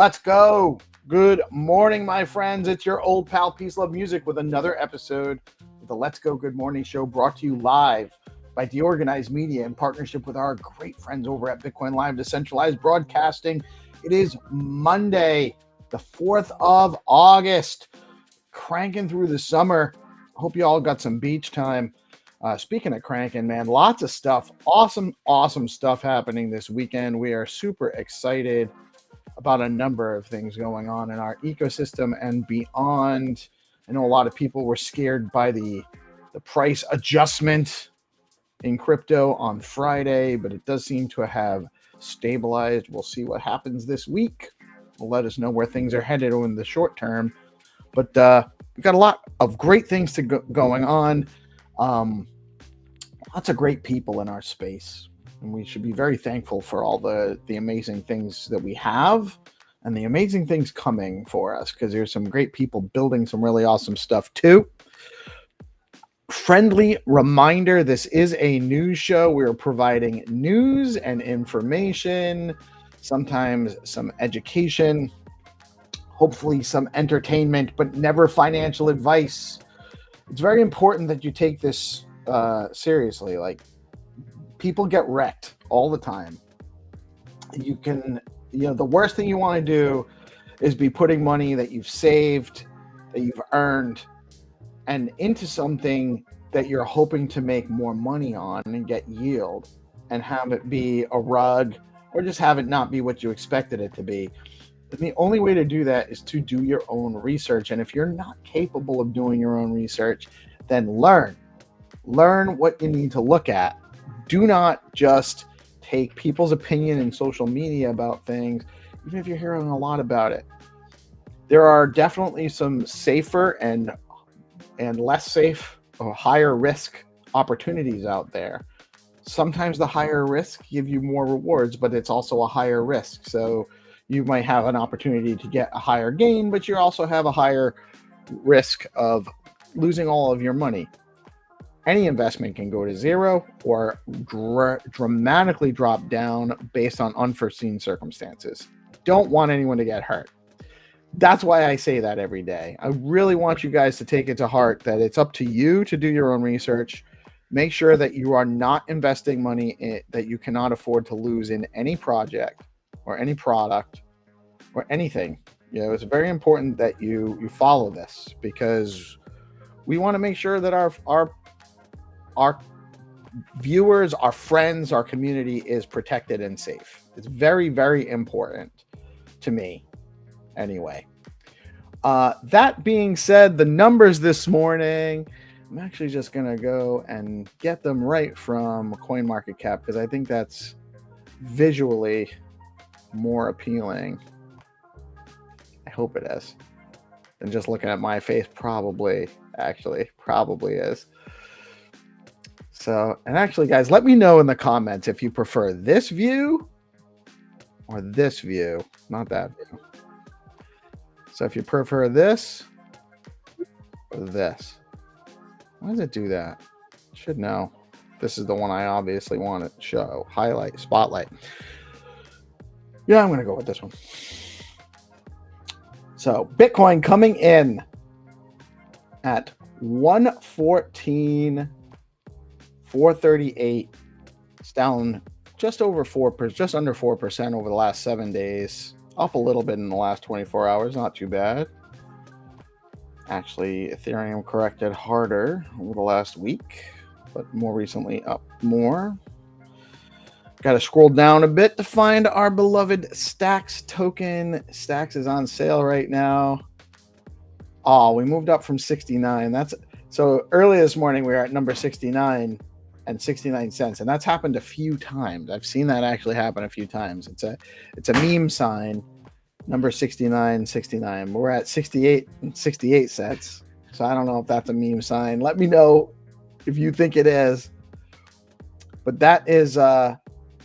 Let's go. Good morning, my friends. It's your old pal PeaceLoveMusic with another episode of the Let's Go Good Morning Show, brought to you live by DeOrganized Media in partnership with our great friends over at Bitcoin Live Decentralized Broadcasting. It is Monday, the 4th of August, cranking through the summer. Hope you all got some beach time. Speaking of cranking, man, lots of stuff, awesome stuff happening this weekend. We are super excited about a number of things going on in our ecosystem and beyond. I know a lot of people were scared by the price adjustment in crypto on Friday, but it does seem to have stabilized. We'll see what happens this week. Will let us know where things are headed in the short term. But we've got a lot of great things going on. Lots of great people in our space. And we should be very thankful for all the amazing things that we have and the amazing things coming for us, because there's some great people building some really awesome stuff too. Friendly reminder, this is a news show. We're providing news and information, sometimes some education, hopefully some entertainment, but never financial advice. It's very important that you take this seriously. Like, people get wrecked all the time. The worst thing you want to do is be putting money that you've saved, that you've earned, and into something that you're hoping to make more money on and get yield, and have it be a rug, or just have it not be what you expected it to be. And the only way to do that is to do your own research. And if you're not capable of doing your own research, then learn what you need to look at. Do not just take people's opinion in social media about things, even if you're hearing a lot about it. There are definitely some safer and less safe or higher risk opportunities out there. Sometimes the higher risk give you more rewards, but it's also a higher risk. So you might have an opportunity to get a higher gain, but you also have a higher risk of losing all of your money. Any investment can go to zero or dramatically drop down based on unforeseen circumstances. Don't want anyone to get hurt. That's why I say that every day. I really want you guys to take it to heart that it's up to you to do your own research. Make sure that you are not investing money that you cannot afford to lose in any project or any product or anything. It's very important that you follow this, because we want to make sure that our viewers, our friends, our community is protected and safe. It's very, very important to me anyway. That being said, the numbers this morning, I'm actually just going to go and get them right from CoinMarketCap, because I think that's visually more appealing. I hope it is. Than just looking at my face, probably is. So, and actually, guys, let me know in the comments if you prefer this view or this view, not that view. So if you prefer this or this, why does it do that? Should know. This is the one I obviously want to show. Highlight, spotlight. Yeah, I'm going to go with this one. So Bitcoin coming in at 114,438. It's down just under 4% over the last 7 days. Up a little bit in the last 24 hours. Not too bad. Actually, Ethereum corrected harder over the last week, but more recently up more. Got to scroll down a bit to find our beloved Stacks token. Stacks is on sale right now. Oh, we moved up from 69. So early this morning we were at number 69 and 69 cents, and that's happened a few times. I've seen that actually happen a few times. It's a meme sign, number 69. We're at 68 and 68 cents. So I don't know if that's a meme sign. Let me know if you think it is. But that is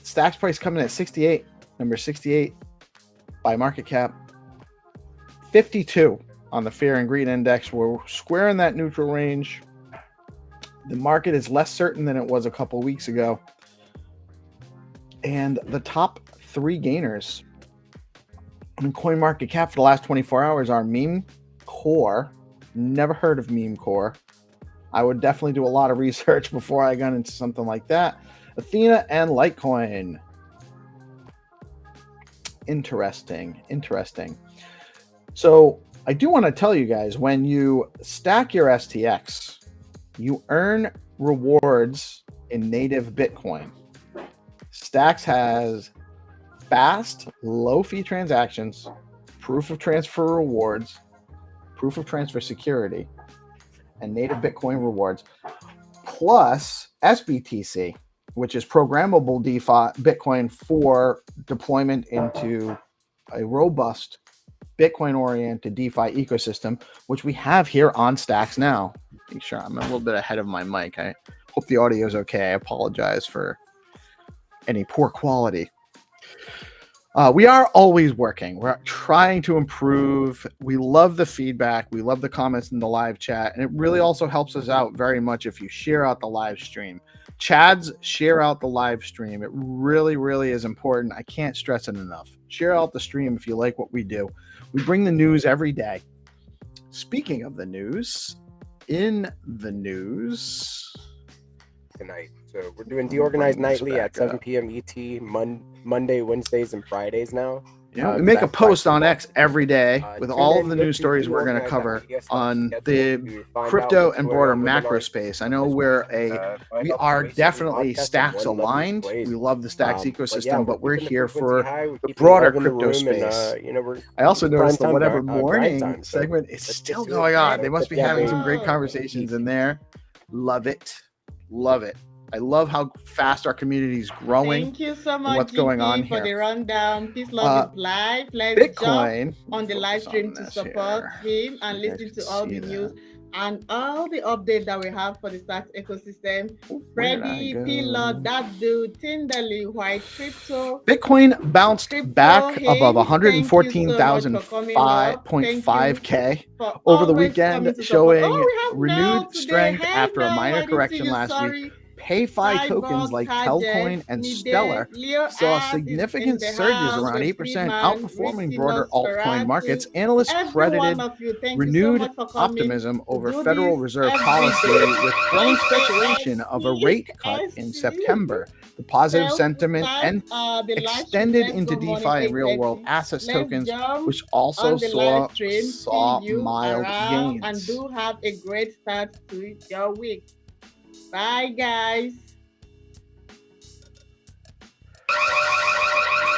Stacks price coming at 68, number 68 by market cap. 52 on the Fear and Greed Index. We're square in that neutral range. The market is less certain than it was a couple weeks ago. And the top three gainers And CoinMarketCap for the last 24 hours are Meme Core. Never heard of Meme Core. I would definitely do a lot of research before I got into something like that. Athena and Litecoin. Interesting. So I do want to tell you guys, when you stack your STX, you earn rewards in native Bitcoin. Stacks has fast, low-fee transactions, proof of transfer rewards, proof of transfer security, and native Bitcoin rewards, plus SBTC, which is programmable DeFi Bitcoin for deployment into a robust Bitcoin-oriented DeFi ecosystem, which we have here on Stacks now. Make sure I'm a little bit ahead of my mic. I hope the audio is okay. I apologize for any poor quality. We are always working. We're trying to improve. We love the feedback. We love the comments in the live chat. And it really also helps us out very much if you share out the live stream. Chads, share out the live stream. It really, really is important. I can't stress it enough. Share out the stream if you like what we do. We bring the news every day. Speaking of the news, in the news tonight. So we're doing DeOrganized nightly at 7 p.m. ET, Monday, Wednesdays, and Fridays now. Yeah, we make a post on X every day with all of the news stories we're going to cover on the crypto and broader macro space. I know we are definitely Stacks aligned. We love the Stacks ecosystem, but we're here for the broader crypto space. I also noticed the whatever morning segment is still going on. They must be having some great conversations in there. Love it. I love how fast our community is growing. Thank you so much, what's going on for here. the rundown. Peace Love is live. Let's Bitcoin jump on the live stream to support him and listen to all the news and all the updates that we have for the Stacks ecosystem. Freddie, P-Love, that dude, Tindally, White Crypto. Bitcoin bounced back above 114,005.5K over the weekend, showing renewed strength after a minor correction last week. PayFi tokens like Telcoin and Stellar saw significant surges around 8%, outperforming broader altcoin markets. Analysts credited renewed optimism over Federal Reserve policy with growing speculation of a rate cut in September. The positive sentiment extended into DeFi and real-world assets tokens, which also saw mild gains. And do have a great start to your week. Bye, guys.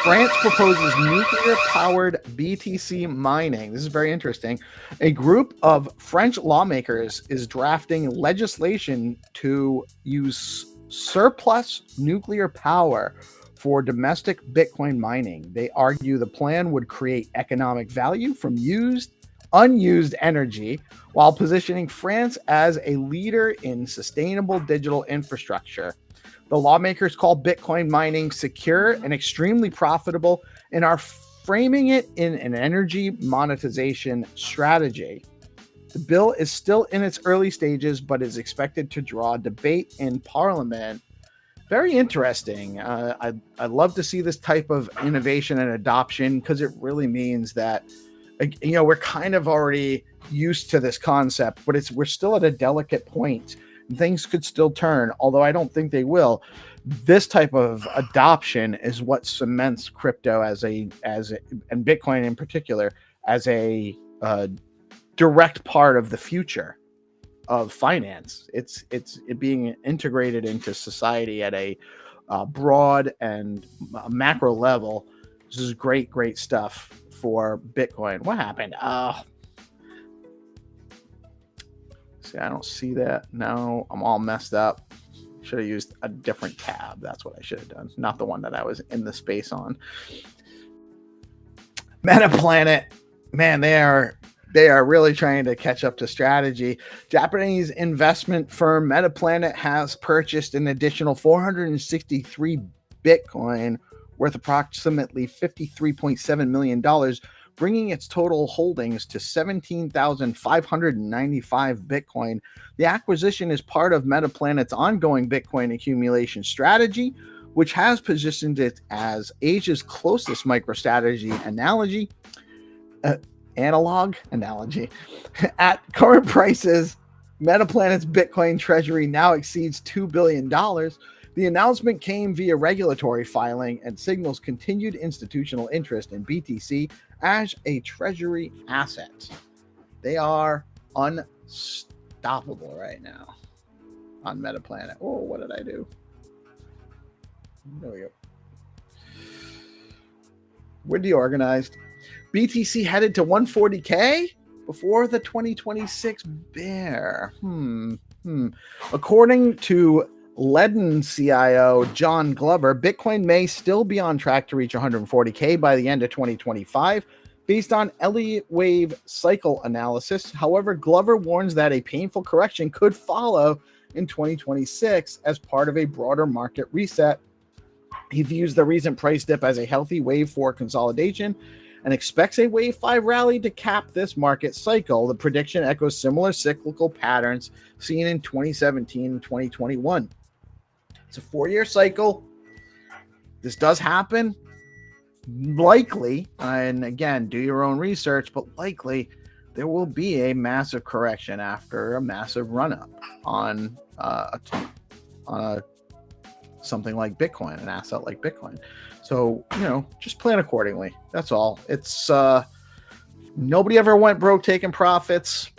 France proposes nuclear-powered BTC mining. This is very interesting. A group of French lawmakers is drafting legislation to use surplus nuclear power for domestic Bitcoin mining. They argue the plan would create economic value from unused energy while positioning France as a leader in sustainable digital infrastructure. The lawmakers call Bitcoin mining secure and extremely profitable and are framing it in an energy monetization strategy. The bill is still in its early stages, but is expected to draw debate in Parliament. Very interesting. I'd love to see this type of innovation and adoption, because it really means that we're kind of already used to this concept, but we're still at a delicate point. Things could still turn, although I don't think they will. This type of adoption is what cements crypto and Bitcoin in particular as a direct part of the future of finance. It's being integrated into society at a broad and macro level. This is great stuff for Bitcoin. What happened? See, I don't see that. No, I'm all messed up. Should have used a different tab. That's what I should have done. Not the one that I was in the space on. Metaplanet, man, they are really trying to catch up to strategy. Japanese investment firm Metaplanet has purchased an additional 463 Bitcoin worth approximately $53.7 million, bringing its total holdings to 17,595 Bitcoin. The acquisition is part of Metaplanet's ongoing Bitcoin accumulation strategy, which has positioned it as Asia's closest MicroStrategy analog analogy. At current prices, Metaplanet's Bitcoin treasury now exceeds $2 billion. The announcement came via regulatory filing and signals continued institutional interest in BTC as a treasury asset. They are unstoppable right now on Metaplanet. Oh, what did I do? There we go. We're DeOrganized. BTC headed to 140K before the 2026 bear. According to Leaden CIO John Glover, Bitcoin may still be on track to reach 140K by the end of 2025 based on Elliott wave cycle analysis. However, Glover warns that a painful correction could follow in 2026 as part of a broader market reset. He views the recent price dip as a healthy wave 4 consolidation and expects a wave 5 rally to cap this market cycle. The prediction echoes similar cyclical patterns seen in 2017 and 2021. It's a 4-year cycle. This does happen. Likely, and again, do your own research, but likely there will be a massive correction after a massive run-up on something like Bitcoin, an asset like Bitcoin. So, just plan accordingly. That's all. It's nobody ever went broke taking profits.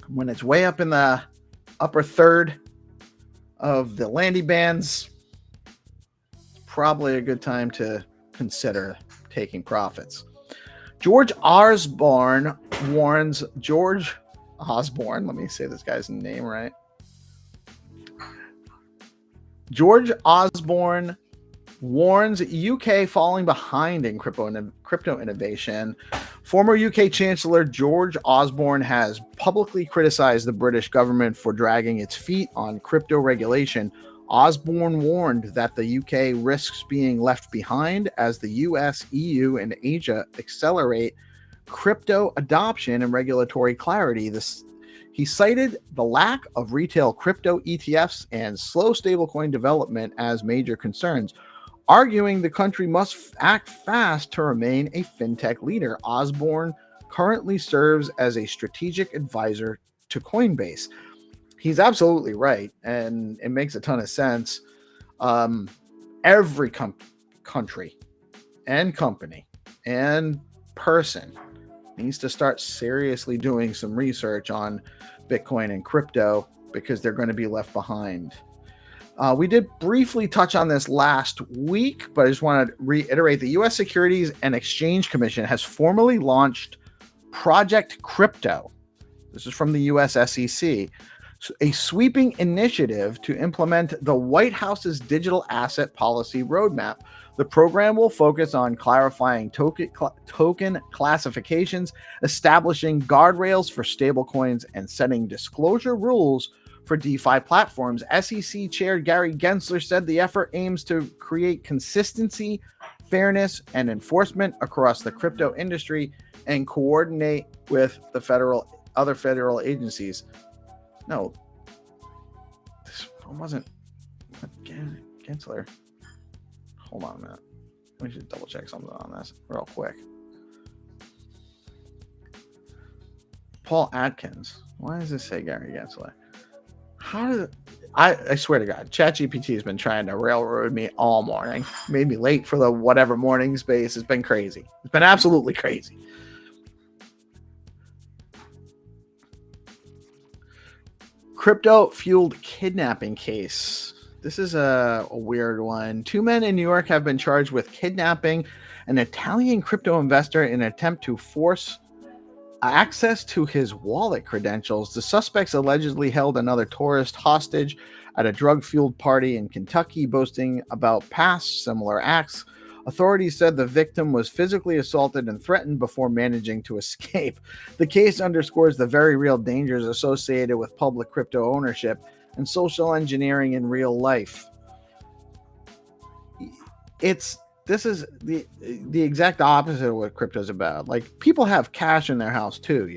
When it's way up in the upper third of the landing bands, it's probably a good time to consider taking profits. George Osborne warns let me say this guy's name right. George Osborne warns UK falling behind in crypto innovation. Former UK Chancellor George Osborne has publicly criticized the British government for dragging its feet on crypto regulation. Osborne warned that the UK risks being left behind as the US, EU, and Asia accelerate crypto adoption and regulatory clarity. He cited the lack of retail crypto ETFs and slow stablecoin development as major concerns, arguing the country must act fast to remain a fintech leader. Osborne currently serves as a strategic advisor to Coinbase. He's absolutely right, and it makes a ton of sense. Every country and company and person needs to start seriously doing some research on Bitcoin and crypto because they're going to be left behind. We did briefly touch on this last week, but I just want to reiterate the U.S. Securities and Exchange Commission has formally launched Project Crypto. This is from the U.S. SEC, a sweeping initiative to implement the White House's digital asset policy roadmap. The program will focus on clarifying token classifications, establishing guardrails for stablecoins, and setting disclosure rules for DeFi platforms. SEC Chair Gary Gensler said the effort aims to create consistency, fairness, and enforcement across the crypto industry and coordinate with the other federal agencies. No, this wasn't Gensler. Hold on a minute. We should double check something on this real quick. Paul Atkins. Why does this say Gary Gensler? I swear to God, ChatGPT has been trying to railroad me all morning. Made me late for the whatever morning space. It's been crazy. It's been absolutely crazy. Crypto-fueled kidnapping case. This is a weird one. 2 men in New York have been charged with kidnapping an Italian crypto investor in an attempt to force access to his wallet credentials. The suspects allegedly held another tourist hostage at a drug-fueled party in Kentucky, boasting about past similar acts. Authorities said the victim was physically assaulted and threatened before managing to escape. The case underscores the very real dangers associated with public crypto ownership and social engineering in real life. This is the exact opposite of what crypto's about. Like, people have cash in their house too,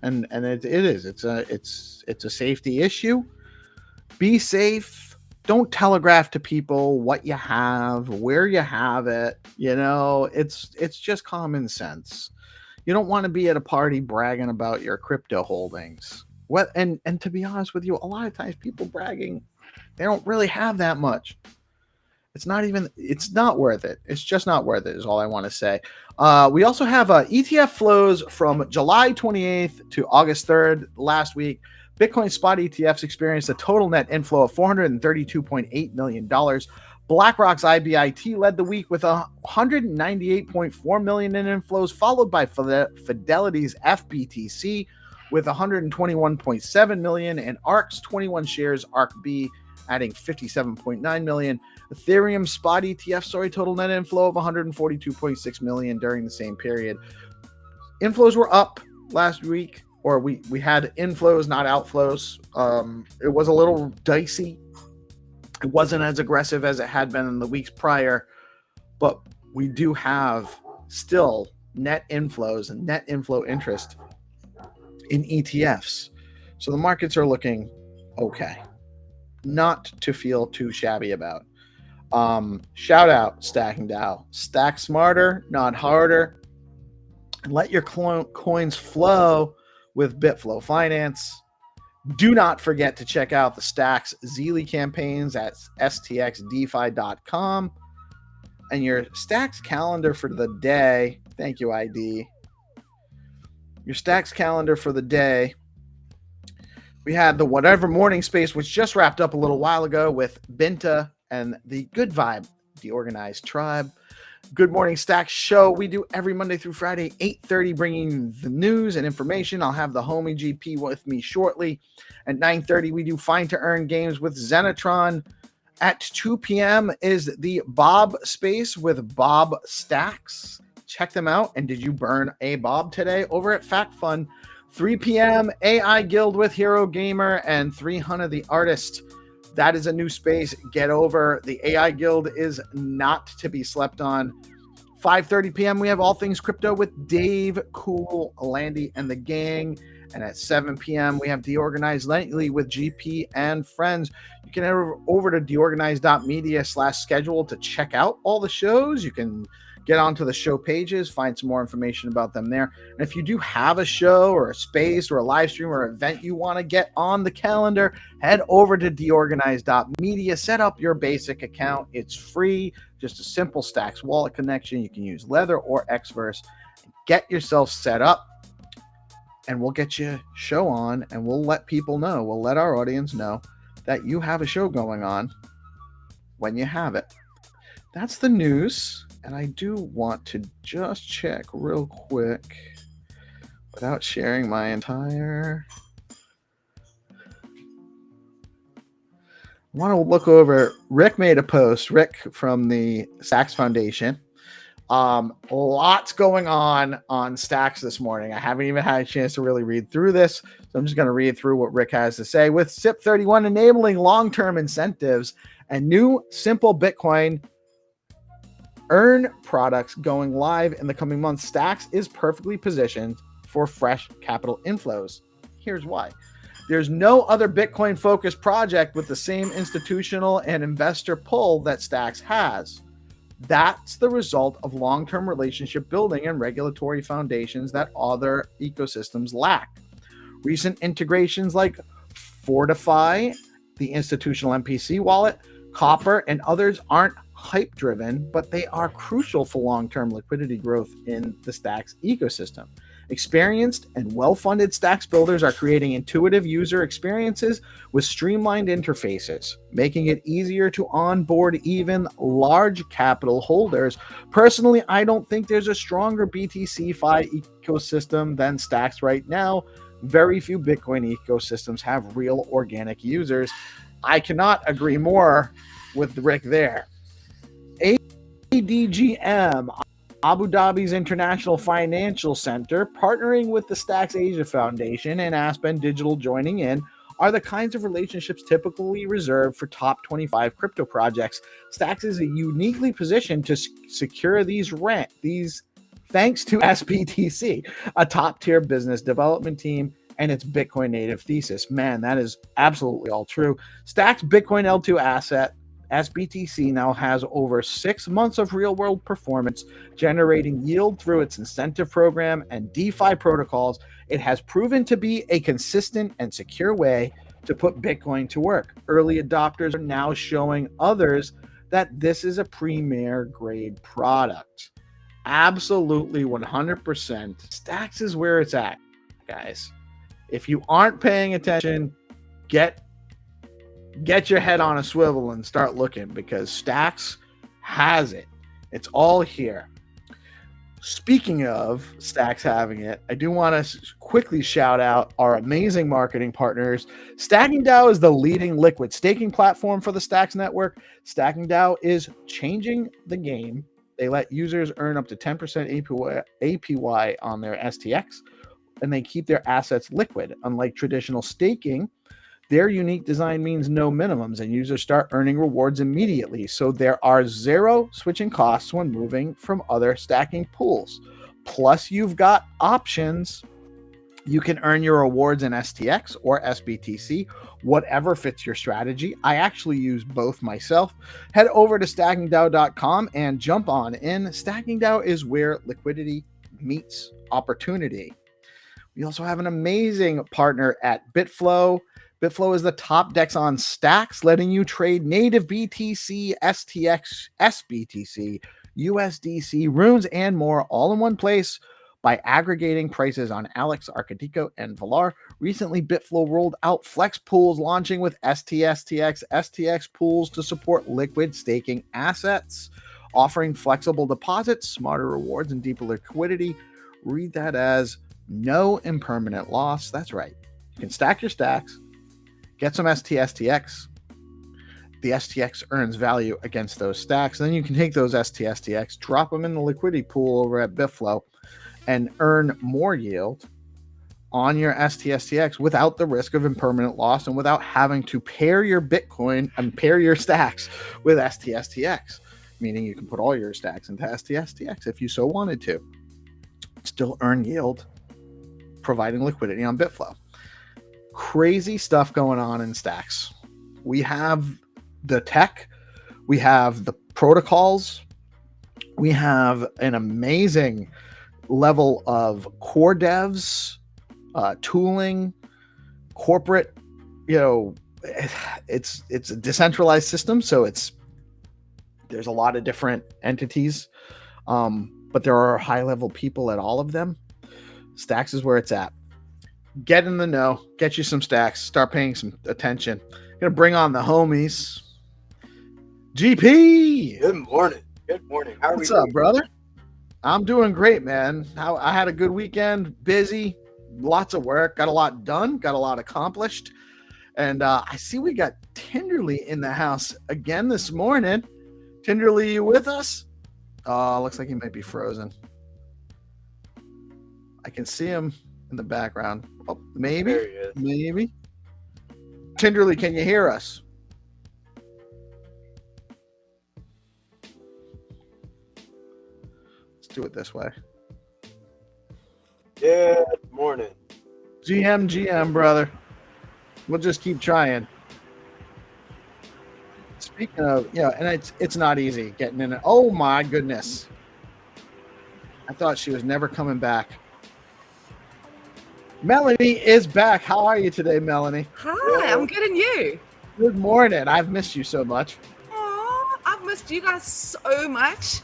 and it's a safety issue. Be safe. don't telegraph to people what you have, where you have it. It's just common sense. You don't want to be at a party bragging about your crypto holdings. And to be honest with you, a lot of times people bragging, they don't really have that much. It's not worth it. It's just not worth it is all I want to say. We also have ETF flows from July 28th to August 3rd last week. Bitcoin spot ETFs experienced a total net inflow of $432.8 million. BlackRock's IBIT led the week with $198.4 million in inflows, followed by Fidelity's FBTC with $121.7 million, and ARK's 21 shares, ARKB, adding $57.9 million. Ethereum spot ETF saw a total net inflow of $142.6 million during the same period. Inflows were up last week, or we had inflows, not outflows. It was a little dicey. It wasn't as aggressive as it had been in the weeks prior, but we do have still net inflows and net inflow interest in ETFs. So the markets are looking okay. Not to feel too shabby about. Shout out Stacking DAO. Stack smarter, not harder. And let your coins flow with BitFlow.finance. Do not forget to check out the Stacks Zeely campaigns at stxdefi.com and your Stacks calendar for the day. Thank you, ID. Your Stacks calendar for the day. We had the Whatever Morning Space, which just wrapped up a little while ago with Binta and the Good Vibe, DeOrganized Tribe. Good Morning Stacks show we do every Monday through Friday, 8:30, bringing the news and information. I'll have the homie GP with me shortly. At 9:30, we do Find to Earn games with Xenitron. At 2 p.m. is the Bob Space with Bob Stacks. Check them out. And did you burn a Bob today over at Fact Fun? 3 p.m. AI Guild with Hero Gamer and 300 the Artist. That is a new space. Get over. The AI Guild is not to be slept on. 5:30 p.m. we have All Things Crypto with Dave, Cool, Landy, and the gang. And at 7 p.m. we have DeOrganized Nightly with GP and friends. You can head over to deorganized.media/schedule to check out all the shows. You can get onto the show pages, find some more information about them there. And if you do have a show or a space or a live stream or event you want to get on the calendar, head over to deorganized.media, set up your basic account. It's free, just a simple Stacks wallet connection. You can use Lether or Xverse. Get yourself set up and we'll get you a show on and we'll let people know. We'll let our audience know that you have a show going on when you have it. That's the news. And I do want to just check real quick without sharing my entire. I want to look over. Rick made a post. Rick from the Stacks Foundation. Lots going on Stacks this morning. I haven't even had a chance to really read through this. So I'm just going to read through what Rick has to say. With SIP 31 enabling long-term incentives and new simple Bitcoin Earn products going live in the coming months, Stacks is perfectly positioned for fresh capital inflows. Here's why. There's no other Bitcoin-focused project with the same institutional and investor pull that Stacks has. That's the result of long-term relationship building and regulatory foundations that other ecosystems lack. Recent integrations like Fortify, the institutional MPC wallet, Copper, and others aren't hype-driven, but they are crucial for long-term liquidity growth in the Stacks ecosystem. Experienced and well-funded Stacks builders are creating intuitive user experiences with streamlined interfaces, making it easier to onboard even large capital holders. Personally, I don't think there's a stronger BTC Fi ecosystem than Stacks right now. Very few Bitcoin ecosystems have real organic users. I cannot agree more with Rick there. ADGM, Abu Dhabi's International Financial Center, partnering with the Stacks Asia Foundation and Aspen Digital joining in, are the kinds of relationships typically reserved for top 25 crypto projects. Stacks is uniquely positioned to secure these thanks to SPTC, a top-tier business development team and its Bitcoin native thesis. Man, that is absolutely all true. Stack's Bitcoin L2 asset, SBTC, now has over 6 months of real-world performance, generating yield through its incentive program and DeFi protocols. It has proven to be a consistent and secure way to put Bitcoin to work. Early adopters are now showing others that this is a premier grade product. Absolutely 100%. Stacks is where it's at, guys. If you aren't paying attention, get your head on a swivel and start looking, because Stacks has it. It's all here. Speaking of Stacks having it, I do want to quickly shout out our amazing marketing partners. Stacking DAO is the leading liquid staking platform for the Stacks network. Stacking DAO is changing the game. They let users earn up to 10% APY on their STX, and they keep their assets liquid. Unlike traditional staking, their unique design means no minimums, and users start earning rewards immediately. So there are zero switching costs when moving from other stacking pools. Plus, you've got options. You can earn your rewards in STX or SBTC, whatever fits your strategy. I actually use both myself. Head over to stackingdao.com and jump on in. Stacking DAO is where liquidity meets opportunity. We also have an amazing partner at bitflow. Bitflow is the top DEX on Stacks, letting you trade native BTC, STX, SBTC, USDC, runes, and more all in one place by aggregating prices on Alex, Arcadico, and Valar. Recently, Bitflow rolled out flex pools, launching with STSTX, STX pools to support liquid staking assets, offering flexible deposits, smarter rewards, and deeper liquidity. Read that as no impermanent loss. That's right. You can stack your stacks, get some STSTX. The STX earns value against those stacks. Then you can take those STSTX, drop them in the liquidity pool over at Bitflow, and earn more yield on your STSTX without the risk of impermanent loss and without having to pair your Bitcoin and pair your stacks with STSTX, meaning you can put all your stacks into STSTX if you so wanted to. Still earn yield, providing liquidity on Bitflow. Crazy stuff going on in Stacks. We have the tech, we have the protocols, we have an amazing level of core devs, tooling, corporate. It's a decentralized system, so there's a lot of different entities, but there are high level people at all of them. Stacks is where it's at. Get in the know, get you some stacks, start paying some attention. Gonna bring on the homies. GP. Good morning. Good morning. How are What's up, brother? I'm doing great, man. I had a good weekend, busy, lots of work, got a lot done, got a lot accomplished. And I see we got Tinderly in the house again this morning. Tinderly, you with us? Looks like he might be frozen. I can see him in the background. Oh, maybe. There he is. Maybe. Tinderly, can you hear us? Let's do it this way. Good morning. GM, brother. We'll just keep trying. Speaking of, and it's not easy getting in it. Oh my goodness. I thought she was never coming back. Melanie is back. How are you today, Melanie? Hi, I'm good, and you? Good morning. I've missed you so much. Oh, I've missed you guys so much.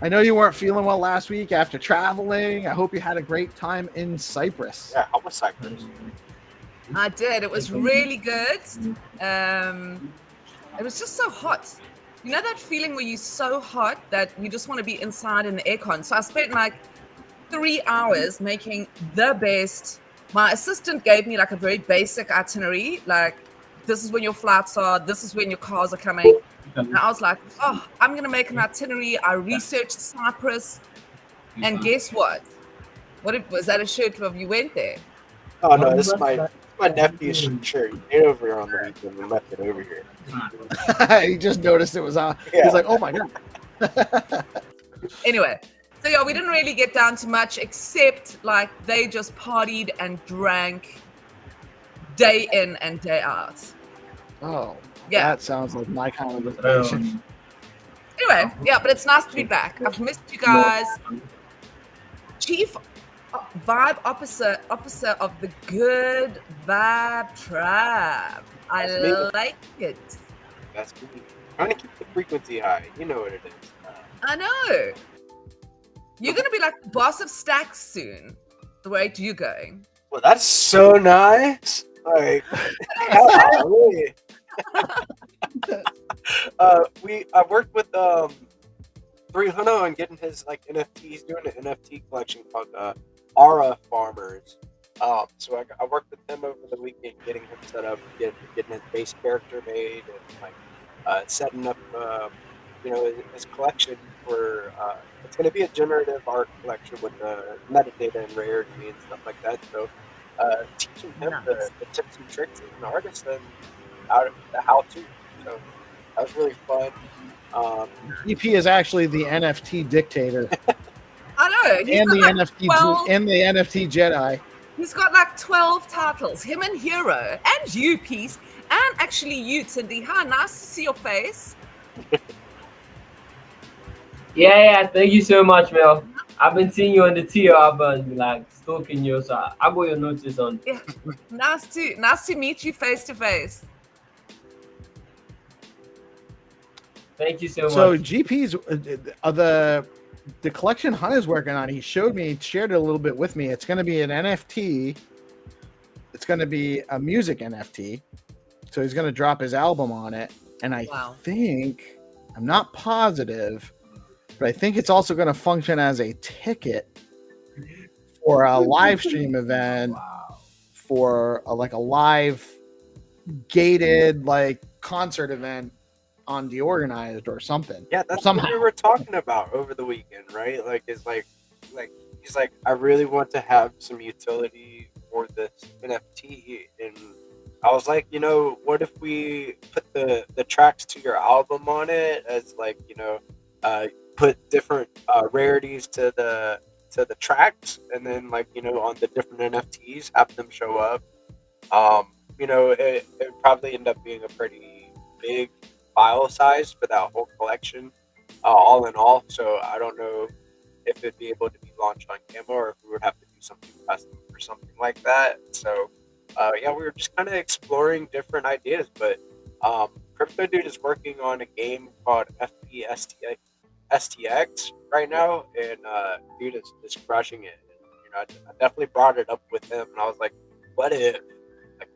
I know you weren't feeling well last week after traveling. I hope you had a great time in Cyprus. Yeah, how was Cyprus? I did. It was really good. It was just so hot. You know that feeling where you're so hot that you just want to be inside in the aircon? So I spent like 3 hours making the best. My assistant gave me like a very basic itinerary, like this is when your flights are, this is when your cars are coming. And I was like, oh, I'm going to make an itinerary. I researched Cyprus. And guess what? Was that a shirt of you went there? Oh, no, this is my nephew's shirt. He came over here on the weekend and left it over here. He just noticed it was on. Yeah. He's like, oh my God. Anyway, So yeah, we didn't really get down to much except like they just partied and drank day in and day out. Oh, Yeah. that sounds like my kind of vacation. Anyway, yeah, but it's nice to be back. I've missed you guys. Chief vibe officer of the good vibe tribe. I like it. That's me. Trying to keep the frequency high. You know what it is. I know. You're gonna be like the boss of Stacks soon. The way you're going. Well, that's so nice. Like, golly. I worked with 300 on getting his like NFT. He's doing an NFT collection called Aura Farmers. So I worked with him over the weekend, getting him set up, getting his base character made, and like setting up his collection for it's going to be a generative art collection with metadata and rarity and stuff like that. So teaching him the tips and tricks as an artist and the how-to. So that was really fun. EP is actually the NFT dictator. I know. And the NFT Jedi. He's got like 12 titles. Him and Hero, and you, Peace, and actually you, Cindy. Hi, nice to see your face. Yeah, thank you so much, Mel. I've been seeing you on the tier. I've been like stalking you, so I got your notice on. Yeah, nice to meet you face to face. Thank you so much. So GP's the collection Hunt is working on. He shared it a little bit with me. It's going to be an NFT. It's going to be a music NFT. So he's going to drop his album on it, and I think, I'm not positive, but I think it's also going to function as a ticket for a live stream event for a live gated concert event on DeOrganized or something. Yeah, that's what we were talking about over the weekend, right? He's like, I really want to have some utility for this NFT, and I was like, what if we put the tracks to your album on it as put different rarities to the tracks, and then on the different NFTs have them show up. It would probably end up being a pretty big file size for that whole collection, all in all. So I don't know if it'd be able to be launched on Gamma, or if we would have to do something custom or something like that. So we were just kind of exploring different ideas, but Crypto Dude is working on a game called STX right now, and dude is crushing it. I definitely brought it up with him, and I was like, what if?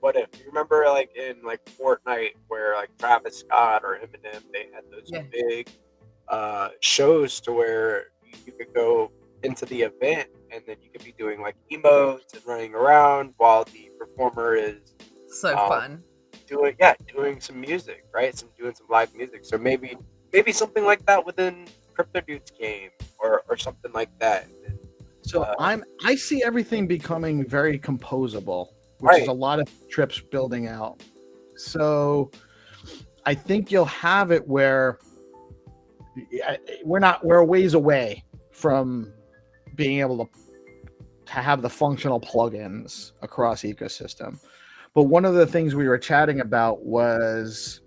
You remember in Fortnite where Travis Scott or Eminem, they had those big shows to where you could go into the event, and then you could be doing emotes and running around while the performer is fun doing some music, right? Doing some live music. So maybe something like that within Crypto Dude's game or something like that. So I see everything becoming very composable, which is a lot of trips building out. So I think you'll have it where we're a ways away from being able to have the functional plugins across ecosystem. But one of the things we were chatting about was,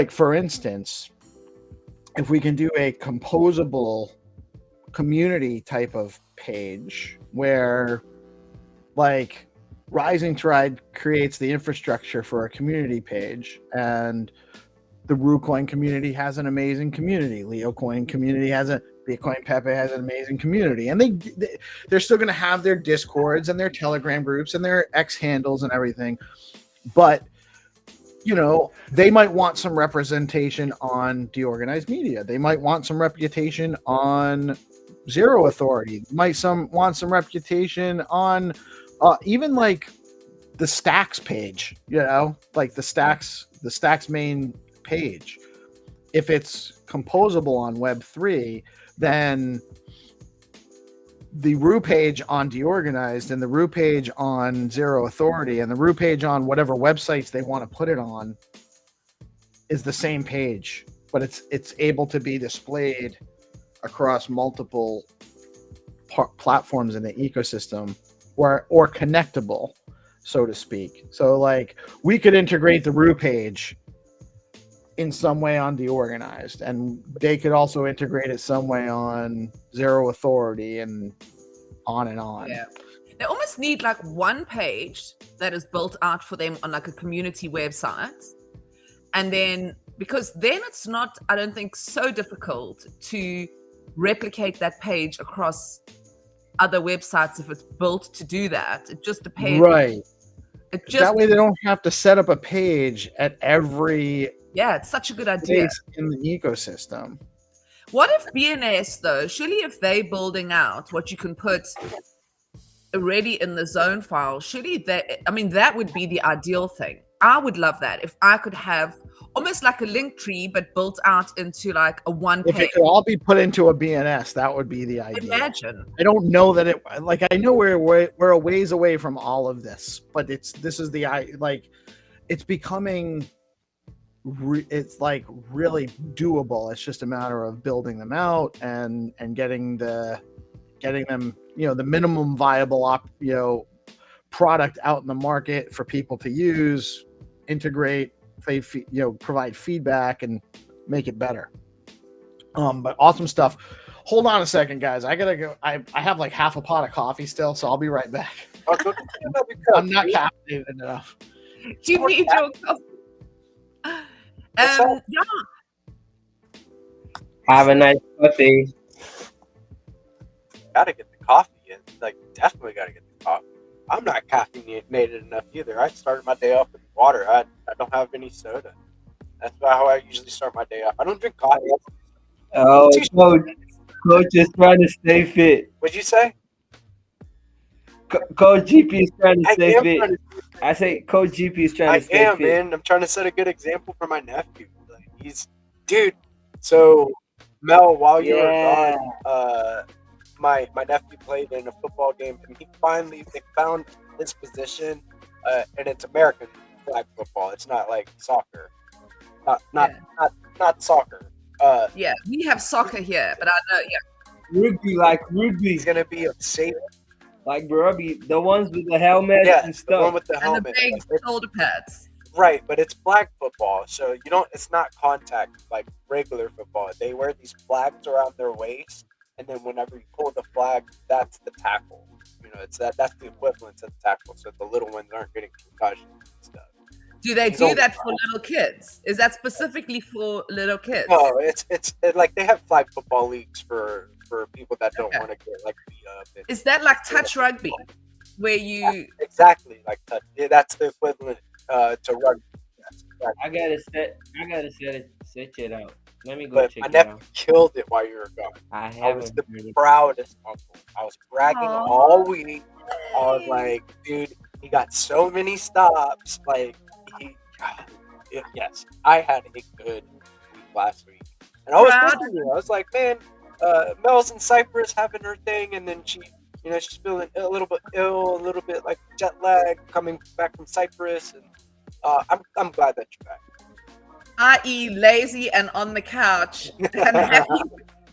for instance, if we can do a composable community type of page where Rising Tide creates the infrastructure for a community page, and the RuCoin community has an amazing community. LeoCoin community Bitcoin Pepe has an amazing community, and they're still going to have their Discords and their Telegram groups and their X handles and everything, but they might want some representation on DeOrganized Media. They might want some reputation on Zero Authority. Might want some reputation on even the Stacks page. The Stacks main page. If it's composable on Web3, then the Ru page on DeOrganized and the Ru page on Zero Authority and the Ru page on whatever websites they want to put it on is the same page, but it's able to be displayed across multiple platforms in the ecosystem, or connectable, so to speak. So like we could integrate the Rue page in some way on DeOrganized, and they could also integrate it some way on Zero Authority, and on and on. Yeah. They almost need like one page that is built out for them on like a community website. And then, because then it's not, I don't think, so difficult to replicate that page across other websites if it's built to do that. It just depends. Right. It just, that way they don't have to set up a page at every it's such a good idea in the ecosystem. What if BNS though? Surely if they're building out what you can put already in the zone file, surely that would be the ideal thing. I would love that if I could have almost like a link tree, but built out into like a one page. If it could all be put into a BNS, that would be the idea. Imagine. I don't know that it, like, I know we're a ways away from all of this, but it's becoming, it's like really doable. It's just a matter of building them out and getting them, the minimum viable product out in the market for people to use, integrate, provide feedback and make it better. But awesome stuff. Hold on a second, guys. I gotta go. I have like half a pot of coffee still, so I'll be right back. I'm not caffeinated enough. You need your coffee. Yeah. Have a nice coffee. Gotta get the coffee in. Like, definitely gotta get the coffee. I'm not caffeinated enough either. I started my day off with water. I don't have any soda. That's how I usually start my day off. I don't drink coffee. Oh, coach is trying to stay fit. What'd you say? Coach GP is trying to stay fit. I say Coach GP is trying to stay fit. Man. I'm trying to set a good example for my nephew. Like, dude. So Mel, while you were gone, my nephew played in a football game, and they found his position, and it's American flag football. It's not like soccer, not soccer. We have soccer here, but I know, Rugby. He's gonna be a safety. Like rugby, the ones with the helmets and stuff. The one with the and helmet. the big shoulder pads. Right, but it's flag football, so it's not contact like regular football. They wear these flags around their waist, and then whenever you pull the flag, that's the tackle. That's the equivalent to the tackle, so the little ones aren't getting concussions and stuff. Do they do that for little kids? Is that specifically for little kids? No, it's like they have flag football leagues for people that don't want to get like beat up. Is that like touch rugby, where you exactly like touch? Yeah, that's the equivalent to rugby. I gotta set it out. Let me go but check my it nephew out. killed it while you were gone. I was the proudest uncle. I was bragging all week. I was like, dude, he got so many stops. Like, yes, I had a good week last week. And I was missing you. I was like, man, Mel's in Cyprus having her thing, and then she's feeling a little bit ill, a little bit like jet lag coming back from Cyprus, and I'm glad that you're back. i.e. lazy and on the couch and happy,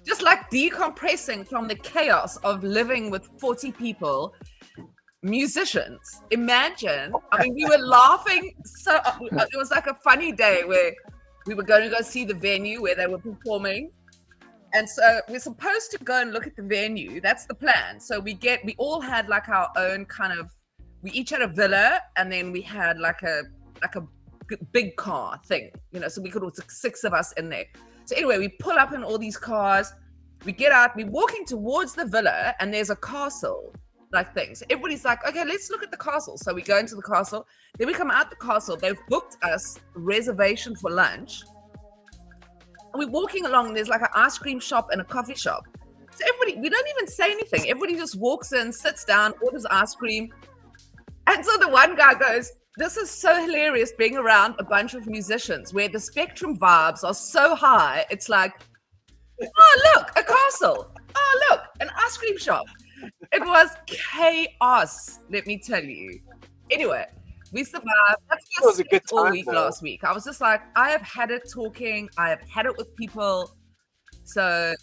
just like decompressing from the chaos of living with 40 people, musicians. Imagine, we were laughing so it was like a funny day where we were going to go see the venue where they were performing, and so we're supposed to go and look at the venue. That's the plan. So we all had like our own we each had a villa, and then we had like a big car thing, so we could all 6 of us in there. So anyway, we pull up in all these cars, we get out, we're walking towards the villa, and there's a castle like thing. So everybody's like, okay, let's look at the castle. So we go into the castle, then we come out the castle, they've booked us a reservation for lunch, and we're walking along, and there's like an ice cream shop and a coffee shop. So everybody, we don't even say anything, everybody just walks in, sits down, orders ice cream. And so the one guy goes, this is so hilarious being around a bunch of musicians where the spectrum vibes are so high. It's like, oh, look, a castle. Oh, look, an ice cream shop. It was chaos, let me tell you. Anyway, we survived. That was a good time all week last week. I was just like, I have had it talking. I have had it with people. So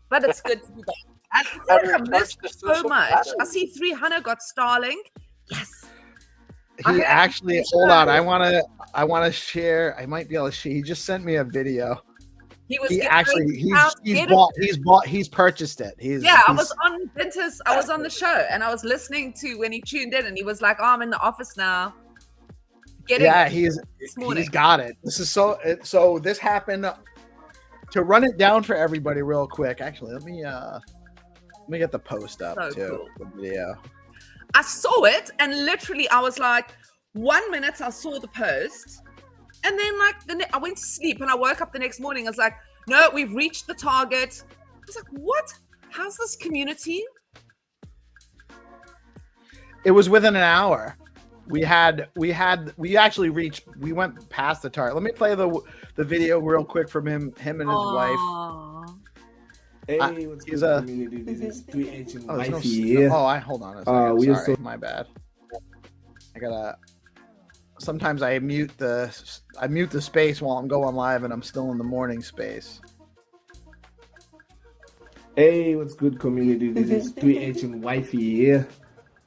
but it's good to be back. And I feel like I missed so much. I see 300 got Starlink. Yes. He actually, hold on. I want to share. I might be able to share. He just sent me a video. He's purchased it. I was on Ventus. I was on the show and I was listening to when he tuned in and he was like, "Oh, I'm in the office now." He's got it. This is so this happened. To run it down for everybody real quick. Actually, let me get the post up too. Cool. The video. I saw it and literally I was like, 1 minute I saw the post and then I went to sleep and I woke up the next morning. I was like, no, we've reached the target. I was like, what? How's this community? It was within an hour. We went past the target. Let me play the video real quick from him and his wife. Hey, what's good, community? This is 3H and Wifey here. Hold on a second. Sorry, my bad. Sometimes I mute the space while I'm going live and I'm still in the morning space. Hey, what's good, community? This is 3H and Wifey here.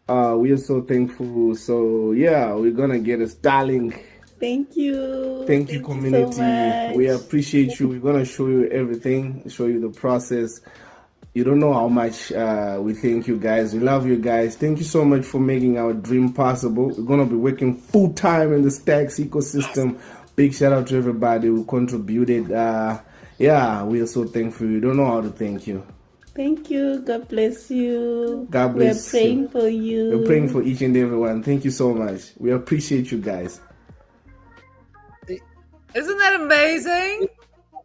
We are so thankful. So yeah, we're gonna get a Starlink. Thank you. Thank you, community. So we appreciate you. We're gonna show you everything, show you the process. You don't know how much we thank you guys. We love you guys. Thank you so much for making our dream possible. We're gonna be working full time in the Stacks ecosystem. Big shout out to everybody who contributed. We are so thankful. We don't know how to thank you. Thank you. God bless you. God bless you. We're praying for you. We're praying for each and everyone. Thank you so much. We appreciate you guys. Isn't that amazing?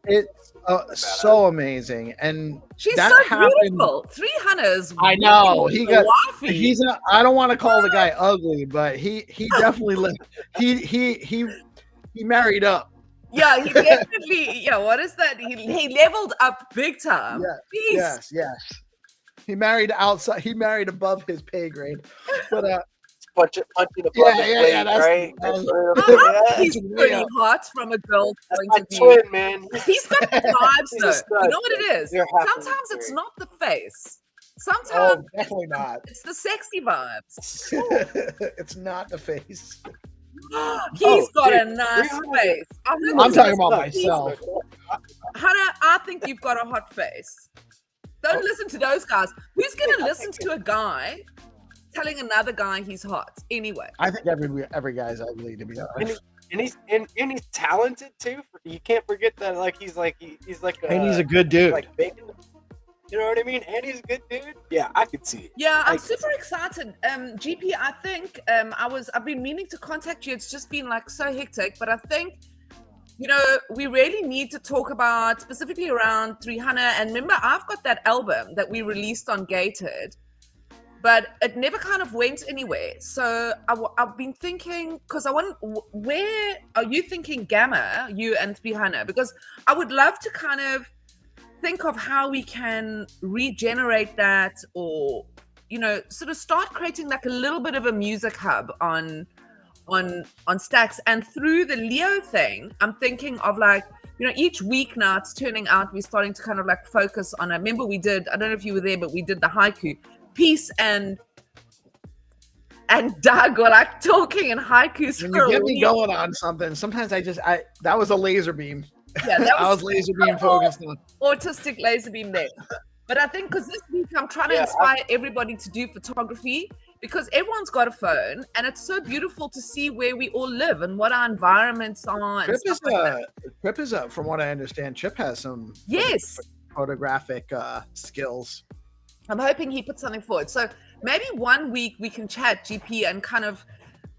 It's so amazing, and she's that so happened, beautiful. 300's. I know he's. I don't want to call the guy ugly, but he definitely he married up. Yeah, he definitely. Yeah, what is that? He leveled up big time. Yes. He married outside. He married above his pay grade, but punching above right? He's pretty hot from a girl's point of view. Twin, man. He's got the vibes though. You know what it is? Sometimes it's not the face. Sometimes definitely not. It's the sexy vibes. It's not the face. He's got a nice face. I'm talking about myself. Hannah, I think you've got a hot face. Don't listen to those guys. Who's going to listen to a guy telling another guy he's hot anyway? I think every guy's ugly, to be honest. And he's talented too. You can't forget that. He's a good dude. Like bacon. You know what I mean? And he's a good dude. Yeah, I could see it. Yeah, I'm super excited. GP, I think I've been meaning to contact you. It's just been so hectic, but I think we really need to talk about specifically around 300. And remember, I've got that album that we released on Gated, but it never kind of went anywhere. So I've been thinking, because where are you thinking Gamma, you and 300? Because I would love to kind of think of how we can regenerate that, or sort of start creating a little bit of a music hub on Stacks. And through the Leo thing, I'm thinking of each week now it's turning out we're starting to kind of focus on remember we did, I don't know if you were there, but we did the haiku. Peace and Doug were talking in haikus. When you get me going on something, sometimes that was a laser beam. Yeah, I was laser beam focused on autistic laser beam there. But I think because this week I'm trying to inspire everybody to do photography, because everyone's got a phone and it's so beautiful to see where we all live and what our environments are. Trip is from what I understand, Chip has some photographic skills. I'm hoping he puts something forward. So maybe 1 week we can chat, GP, and kind of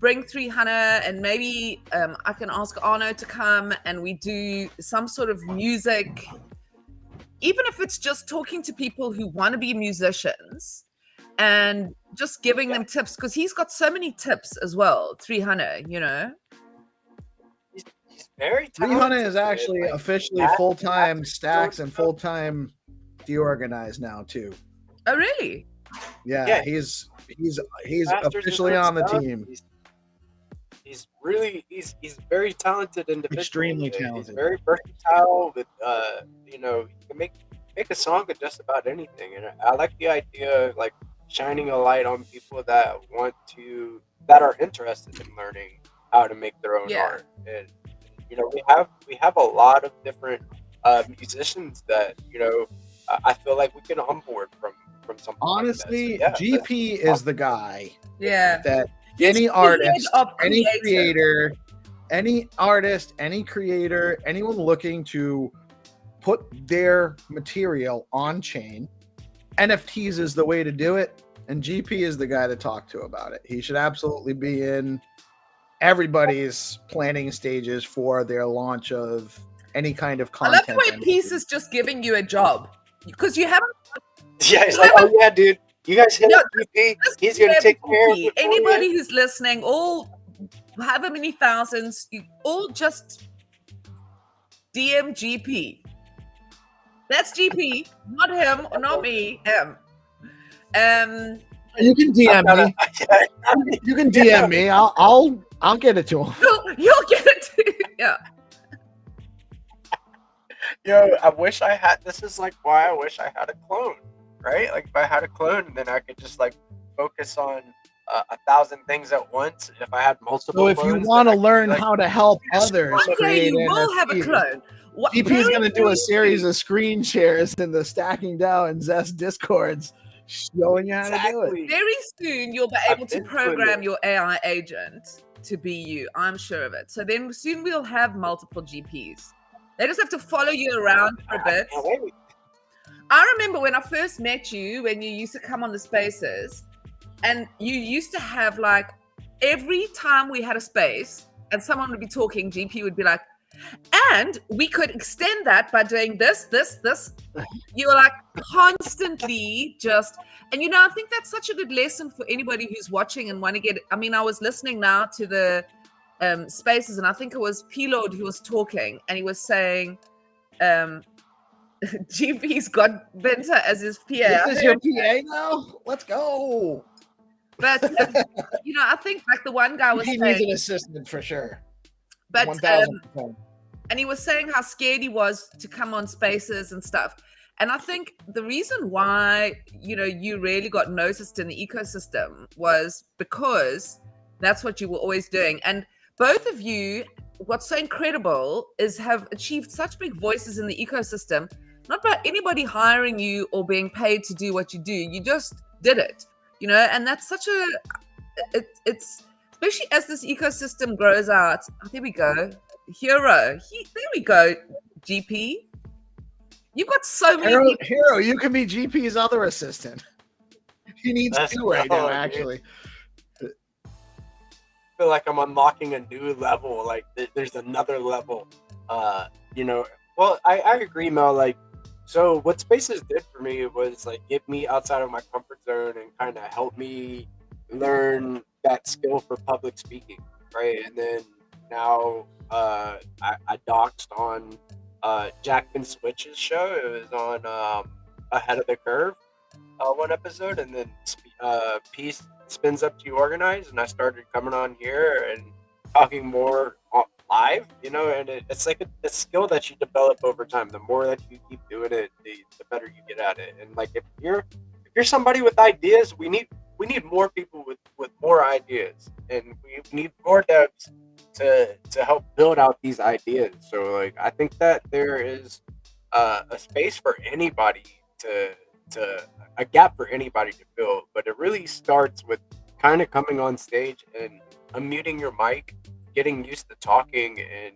bring 300, and maybe I can ask Arno to come and we do some sort of music, even if it's just talking to people who want to be musicians and just giving them tips, because he's got so many tips as well. 300, he's very talented. 300 is actually officially full-time Stacks and full-time DeOrganized now too. Oh really? Yeah. He's officially on the team. He's very talented individual. Extremely talented. He's very versatile. With he can make a song of just about anything. And I like the idea of like shining a light on people that are interested in learning how to make their own art. And we have a lot of different musicians that I feel like we can onboard from something. Honestly, like that. So, yeah, GP is the guy. Yeah. That He's any the artist, head of any creative. creator, any artist, any creator, anyone looking to put their material on chain, NFTs is the way to do it. And GP is the guy to talk to about it. He should absolutely be in everybody's planning stages for their launch of any kind of content. I love the way Peace is just giving you a job because you haven't. Yeah, he's like, oh yeah, dude, you guys hit GP. He's gonna take care of it. Anybody who's listening, all however many thousands, you all just DM GP. That's GP, not him or not me. Him. You can DM me. You can DM me. I'll get it to him. You'll get it to yeah. Yo, I wish I had. This is like why I wish I had a clone, right? Like if I had a clone, then I could just like focus on 1,000 things at once. If I had multiple. So if you want to learn how to help others create you will have a clone. GP is going to do a series of screen shares in the Stacking Down and Zest Discords showing you how to do it. Very soon you'll be able to program your AI agent to be you. I'm sure of it. So then soon we'll have multiple GPs. They just have to follow you around for a bit. I remember when I first met you, when you used to come on the spaces, and you used to have like every time we had a space and someone would be talking, GP would be like, and we could extend that by doing this. You were like constantly just, and I think that's such a good lesson for anybody who's watching and want to get. I mean, I was listening now to the spaces, and I think it was P-Lord who was talking, and he was saying, GP's got Benta as his PA. This is your PA now? Let's go. But I think like the one guy was he saying, needs an assistant for sure. But 1,000%. And he was saying how scared he was to come on spaces and stuff. And I think the reason why, you really got noticed in the ecosystem was because that's what you were always doing. And both of you, what's so incredible is have achieved such big voices in the ecosystem, not by anybody hiring you or being paid to do what you do. You just did it, and that's such it's especially as this ecosystem grows out. Oh, there we go. Hero. There we go, GP. You've got so many Hero, you can be GP's other assistant. He needs two right now, actually. I feel like I'm unlocking a new level. Like there's another level. Well, I agree, Mel. Like, so what Spaces did for me was like get me outside of my comfort zone and kind of help me learn that skill for public speaking, right? And then now I doxed on Jack and Switch's show. It was on Ahead of the Curve one episode, and then Peace spins up to DeOrganized, and I started coming on here and talking more live, and it's like a skill that you develop over time. The more that you keep doing it, the better you get at it. And like if you're somebody with ideas, we need more people with more ideas, and we need more devs to help build out these ideas. So like I think that there is a space for anybody to a gap for anybody to fill, but it really starts with kind of coming on stage and unmuting your mic, getting used to talking, and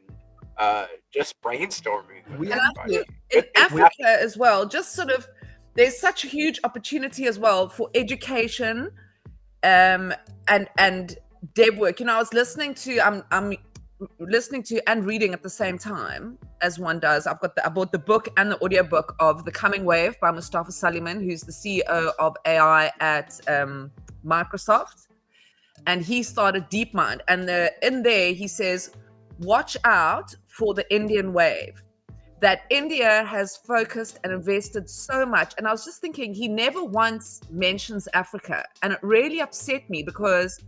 just brainstorming with everybody. In Africa as well, just sort of there's such a huge opportunity as well for education and dev work. I was listening to I'm listening to and reading at the same time as one does. I bought the book and the audio book of The Coming Wave by Mustafa Suleiman, who's the CEO of AI at Microsoft, and he started DeepMind. And in there he says, watch out for the Indian wave, that India has focused and invested so much. And I was just thinking, he never once mentions Africa, and it really upset me because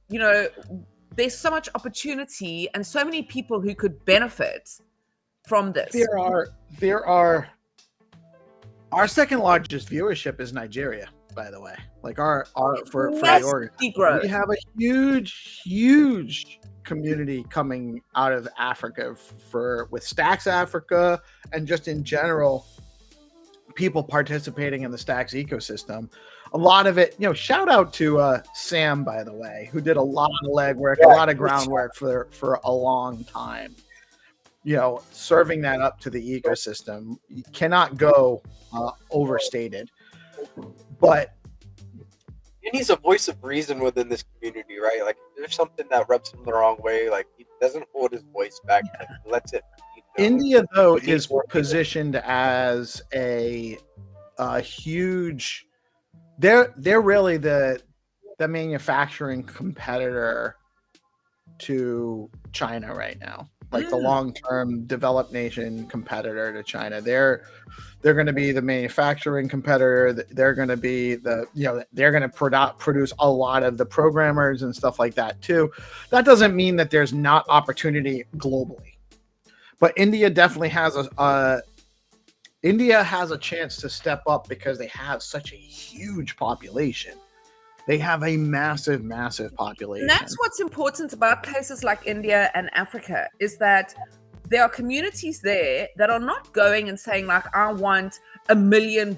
there's so much opportunity and so many people who could benefit from this. There are Our second largest viewership is Nigeria, by the way. Like our for the Massively organ. growth. We have a huge community coming out of Africa with Stacks Africa, and just in general, people participating in the Stacks ecosystem. A lot of it, shout out to Sam, by the way, who did a lot of legwork, a lot of groundwork for a long time. Serving that up to the ecosystem. You cannot go overstated. But he's a voice of reason within this community, right? Like, if there's something that rubs him the wrong way, like, he doesn't hold his voice back. Like, he lets it. India, though, is positioned as a huge. They're really the manufacturing competitor to China right now, like the long-term developed nation competitor to China. They're going to be the manufacturing competitor. They're going to be they're going to produce a lot of the programmers and stuff like that too. That doesn't mean that there's not opportunity globally, but India definitely has India has a chance to step up because they have such a huge population. They have a massive population. And that's what's important about places like India and Africa, is that there are communities there that are not going and saying, like, I want $1 million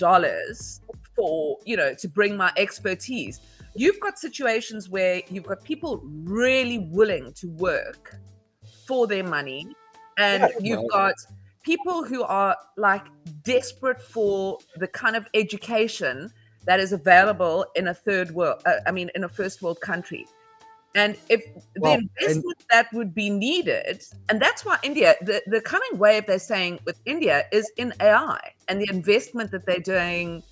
for, to bring my expertise. You've got situations where you've got people really willing to work for their money. And you've got people who are like desperate for the kind of education that is available in a first world country. And if the investment that would be needed, and that's why India, the coming wave, they're saying with India, is in AI and the investment that they're doing,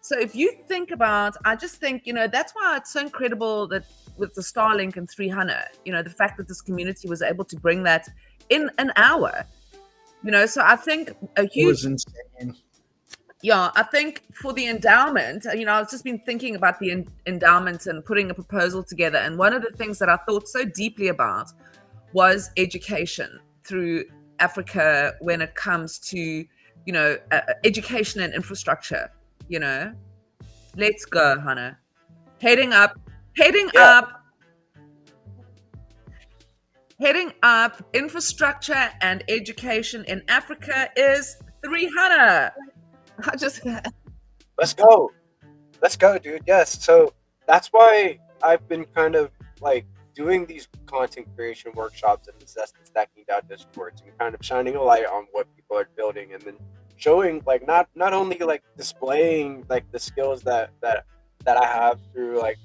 So if you think about, I just think, that's why it's so incredible that with the Starlink and 300, the fact that this community was able to bring that in an hour, so I think a huge. It was insane. Yeah, I think for the endowment, I've just been thinking about the endowment and putting a proposal together. And one of the things that I thought so deeply about was education through Africa when it comes to, education and infrastructure, Let's go, Hannah. Heading up. Infrastructure and education in Africa is 300. Let's go, dude. Yes. So that's why I've been kind of like doing these content creation workshops and the stacking down discords and kind of shining a light on what people are building, and then showing like not only like displaying like the skills that I have through like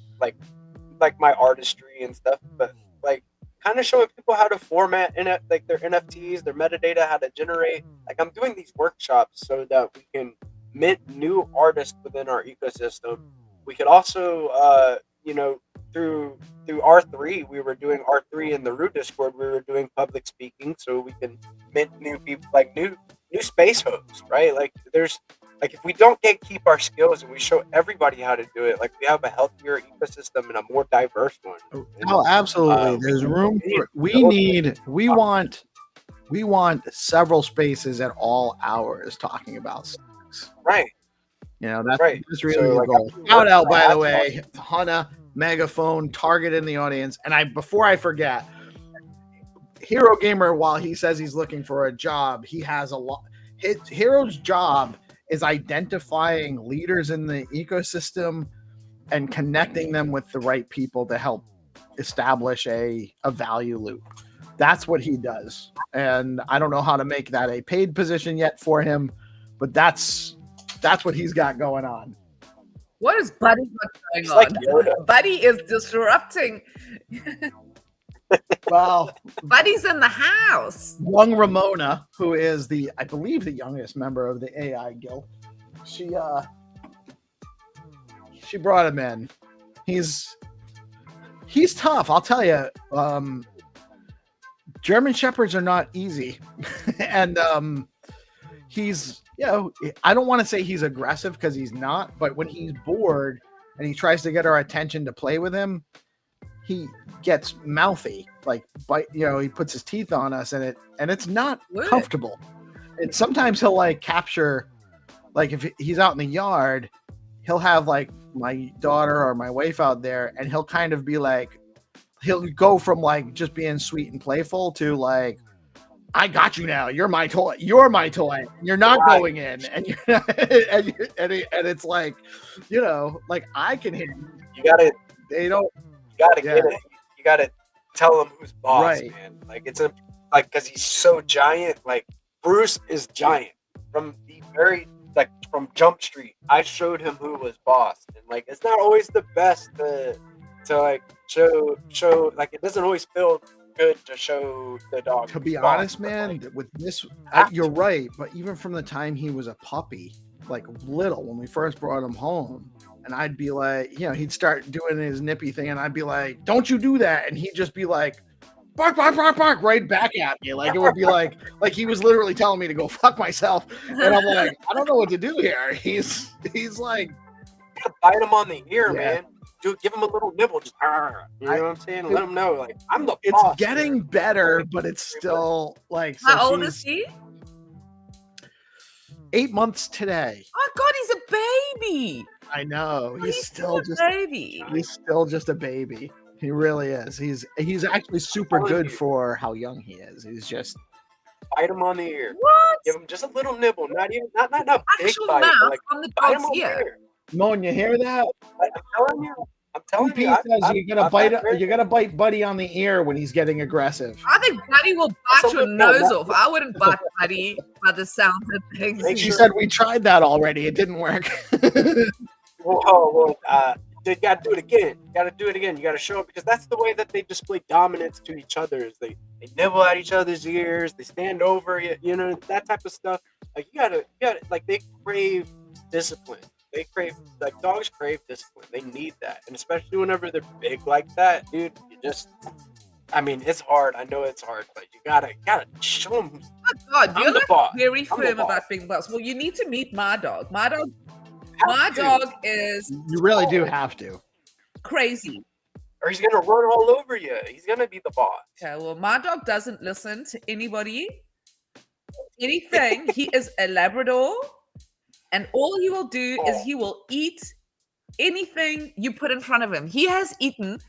my artistry and stuff, but like kind of showing people how to format like their NFTs, their metadata, how to generate. Like, I'm doing these workshops so that we can mint new artists within our ecosystem. We could also, through R3, we were doing R3 in the Root Discord. We were doing public speaking, so we can mint new people, like new space hosts, right? Like, there's like, if we don't gatekeep our skills and we show everybody how to do it, like, we have a healthier ecosystem and a more diverse one. Oh, absolutely. There's room for. We want several spaces at all hours talking about stocks. Right. That's right. That's really the goal. Shout out, by the way, Hannah, Megaphone, Target in the audience. And before I forget, Hero Gamer, while he says he's looking for a job, he has a lot. Hero's job is identifying leaders in the ecosystem and connecting them with the right people to help establish a value loop. That's what he does. And I don't know how to make that a paid position yet for him, but that's what he's got going on. What is Buddy got going on? Buddy is disrupting. Well, Buddy's in the house. Young Ramona, who is I believe the youngest member of the AI Guild, she brought him in. He's tough, I'll tell you. German Shepherds are not easy, and he's I don't want to say he's aggressive because he's not, but when he's bored and he tries to get our attention to play with him, he gets mouthy, like he puts his teeth on us, and it's not comfortable. And sometimes he'll like capture like if he's out in the yard, he'll have like my daughter or my wife out there, and he'll kind of be like, he'll go from like just being sweet and playful to like, I got you now. You're my toy. You're my toy. You're not going in, and you're not, and it's like, like I can hit. You gotta. They don't. You gotta get it. You gotta tell him who's boss, Right. man. Like it's like because he's so giant. Like Bruce is giant from the from Jump Street. I showed him who was boss, and like it's not always the best to like show like it doesn't always feel good to show the dog. To be boss, honest, but, man, like, with this, you're right. But even from the time he was a puppy, like little, when we first brought him home, and I'd be like, he'd start doing his nippy thing, and I'd be like, "Don't you do that?" And he'd just be like, "Bark, bark, bark, bark," right back at me. Like it would be like he was literally telling me to go fuck myself, and I'm like, I don't know what to do here. He's like, you gotta bite him on the ear, Yeah. man. Dude, give him a little nibble. Just, you know what I'm saying? Let him know, like, I'm the it's boss. getting here. better, but it's still like. So How old is she's he? 8 months today. Oh God, he's a baby. I know. Oh, He's still a just baby. He's still just a baby. He really is. He's actually super good for how young he is. He's just Bite him on the ear. What? Give him just a little nibble. Not big Actual bite. mouth But like, on the bite him dog's on the ear. ear. Moan, you hear that? I'm telling you. Pete says you're gonna bite Buddy on the ear when he's getting aggressive. I think Buddy will bite So your no, nose that- off. I wouldn't bite Buddy by the sound of things. Make She sure- said we tried that already. It didn't work. You gotta do it again. You gotta do it again. You gotta show them because that's the way that they display dominance to each other. Is they nibble at each other's ears. They stand over you. That type of stuff. Like you gotta like they crave discipline. They crave like dogs crave discipline. They need that, and especially whenever they're big like that, dude. It's hard. I know it's hard, but you gotta show them. Oh God, I'm you're the like boss. very I'm the firm boss. about being boss. Well, you need to meet my dog. My dog is You really do have to. crazy. Or he's gonna run all over you. He's gonna be the boss. Okay, well, my dog doesn't listen to anybody, anything. He is a Labrador, and all he will do is he will eat anything you put in front of him. He has eaten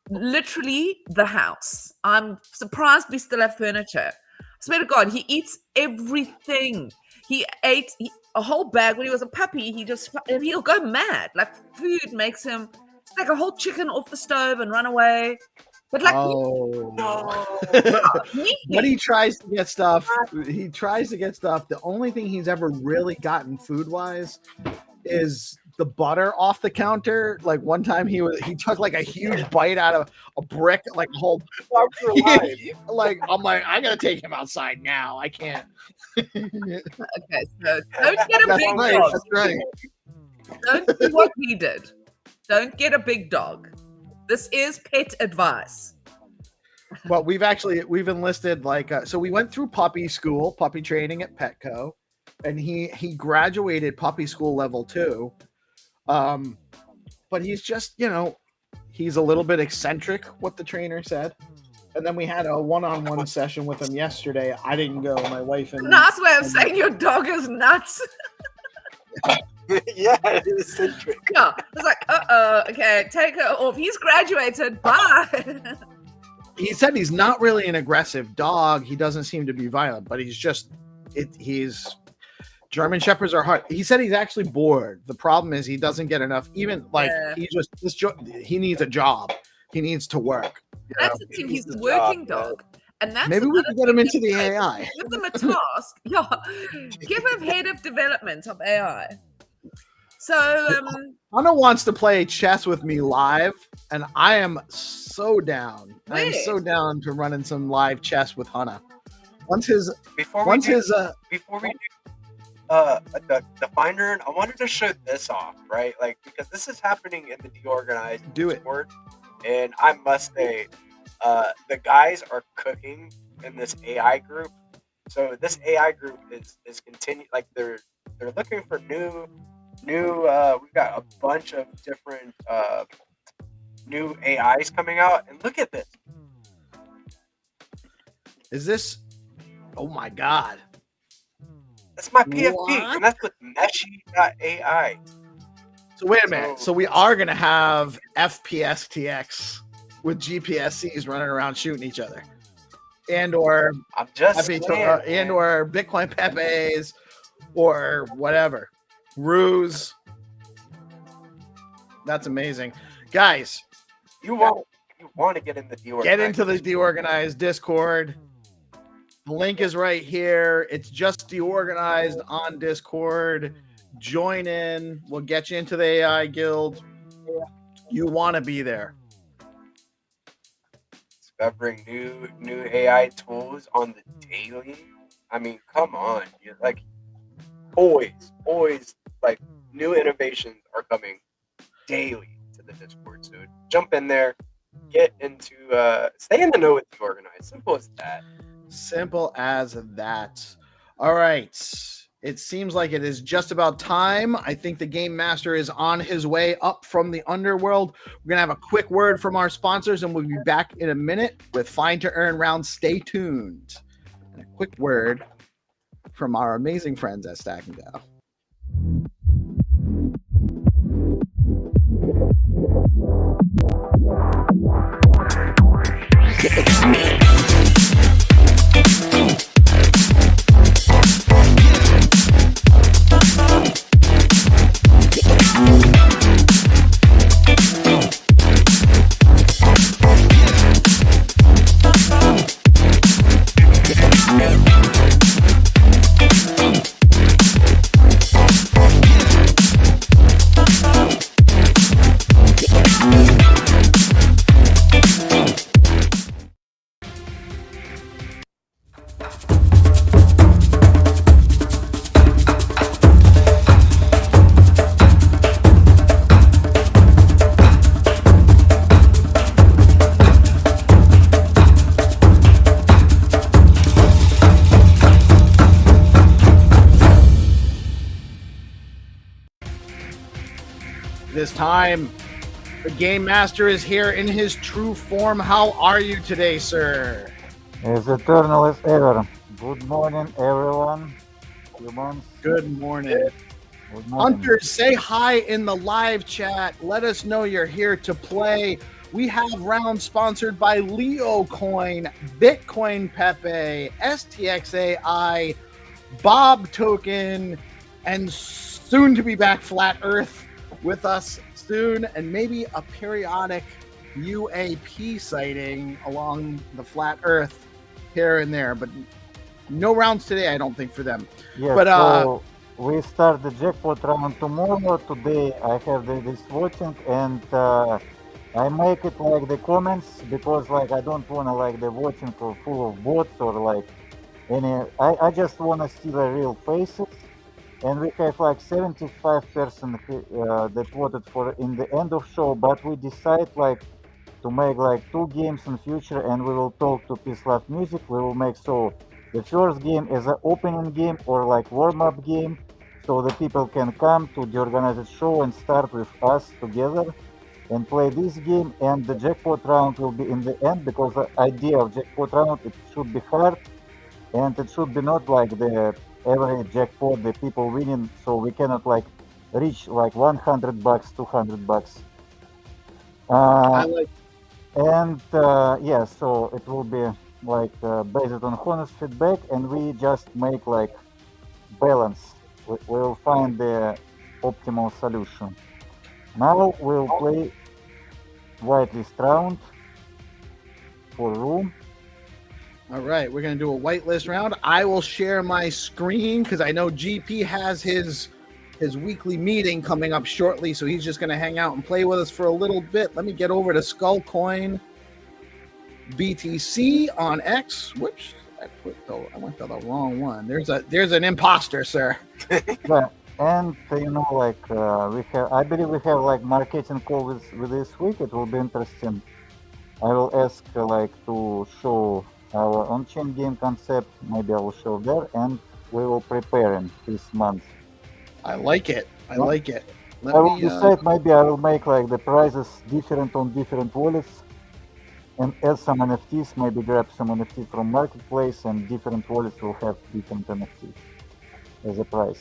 literally the house. I'm surprised we still have furniture. I swear to God, he eats everything. He ate a whole bag when he was a puppy. He'll go mad. Like food makes him like a whole chicken off the stove and run away. But like, But he tries to get stuff. He tries to get stuff. The only thing he's ever really gotten food wise is the butter off the counter. Like one time he took like a huge bite out of a brick, like a whole. Like I'm like, I gotta take him outside now. I can't. okay, so don't get a big dog. That's right. Don't do what we did. Don't get a big dog. This is pet advice. Well, we've enlisted so we went through puppy school, puppy training at Petco, and he graduated puppy school level 2. But he's just, he's a little bit eccentric, what the trainer said. And then we had a one-on-one session with him yesterday. I didn't go. My wife and Nice way of saying your dog is nuts. Yeah, it's eccentric. Yeah, it's like, okay, take her off. He's graduated. Bye. he said he's not really an aggressive dog. He doesn't seem to be violent, but he's German Shepherds are hard. He said he's actually bored. The problem is he doesn't get enough. Even he needs a job. He needs to work. That's the thing. He's a working dog. And that's Maybe we can get him into the AI. Give him a task. Yeah. Give him head of development of AI. So Anna wants to play chess with me live, and I am so down. I am so down to running some live chess with Hannah. Before we do the finder, I wanted to show this off, right? Like because this is happening in the DeOrganized Discord, and I must say, the guys are cooking in this AI group. So this AI group is continuing, like they're looking for new. We've got a bunch of different new AIs coming out, and look at this. Is this? Oh my God! That's my PFP, What? and that's with Meshi.ai. So wait a minute. So we are gonna have FPSTX with GPSCs running around shooting each other, or I'm just and saying, or Bitcoin Pepes or whatever. Ruse. That's amazing, guys. You want to get in the DeOrganized. Get into the DeOrganized Discord. The link is right here. It's just DeOrganized on Discord. Join in. We'll get you into the AI Guild. You want to be there. Discovering new AI tools on the daily. I mean, come on. You're like always like new innovations are coming daily to the Discord. So jump in there, get into stay in the know with DeOrganized. Simple as that. Simple as that. All right. It seems like it is just about time. I think the Game Master is on his way up from the underworld. We're going to have a quick word from our sponsors, and we'll be back in a minute with Find to Earn round. Stay tuned. And a quick word from our amazing friends at Stack and Dow. This time, the Game Master is here in his true form. How are you today, sir? As eternal as ever. Good morning, everyone. Humans. Good morning. Good morning. Hunters, say hi in the live chat. Let us know you're here to play. We have rounds sponsored by Leo Coin, Bitcoin Pepe, STXAI, Bob Token, and soon to be back Flat Earth with us soon, and maybe a periodic UAP sighting along the Flat Earth here and there, but no rounds today, I don't think, for them. Yes, but so we start the jackpot round tomorrow. Today I have this voting, and I make it like the comments because like I don't want to like the voting for full of bots or like any. I just want to see the real faces. And we have like 75% that voted for in the end of show, but we decide like to make like 2 games in future, and we will talk to PeaceLoveMusic. We will make so the first game is an opening game or like warm-up game, so the people can come to the organized show and start with us together and play this game. And the jackpot round will be in the end, because the idea of jackpot round, it should be hard and it should be not like the every jackpot the people winning, so we cannot like reach like $100, $200. And yeah, so it will be like based on honest feedback, and we just make like balance. We will find the optimal solution. Now we'll play whitelist round for room. All right, we're going to do a whitelist round. I will share my screen because I know GP has his weekly meeting coming up shortly, so he's just going to hang out and play with us for a little bit. Let me get over to Skullcoin BTC on X. Whoops, I went to the wrong one. There's an imposter, sir. Yeah, and you know, like I believe we have like marketing call with this week. It will be interesting. I will ask like to show our on-chain game concept. Maybe I will show there, and we will prepare in this month. I like it. I like it. I will decide. Maybe I will make like the prices different on different wallets, and add some NFTs. Maybe grab some NFT from marketplace, and different wallets will have different NFTs. as a price.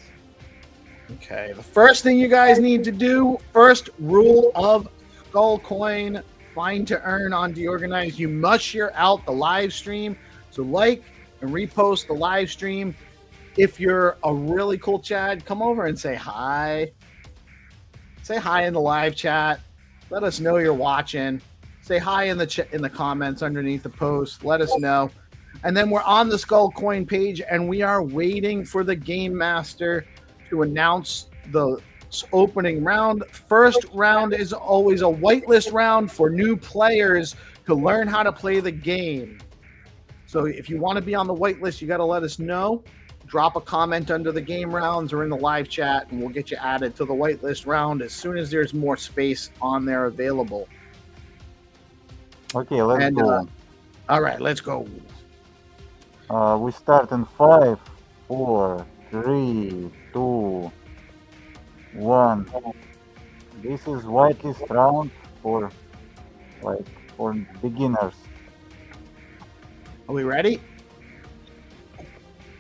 Okay, the first thing you guys need to do, first rule of Skull Coin, find to earn on DeOrganized, you must share out the live stream. So like and repost the live stream. If you're a really cool Chad, come over and say hi. Say hi in the live chat. Let us know you're watching. Say hi in the comments underneath the post. Let us know. And then we're on the Skull Coin page, and we are waiting for the Game Master to announce the opening round. First round is always a whitelist round for new players to learn how to play the game. So if you want to be on the whitelist, you got to let us know. Drop a comment under the game rounds or in the live chat, and we'll get you added to the whitelist round as soon as there's more space on there available. Okay, let's go. All right, let's go. We start in 5, 4, 3, 2, 1. This is whitelist round for beginners. Are we ready?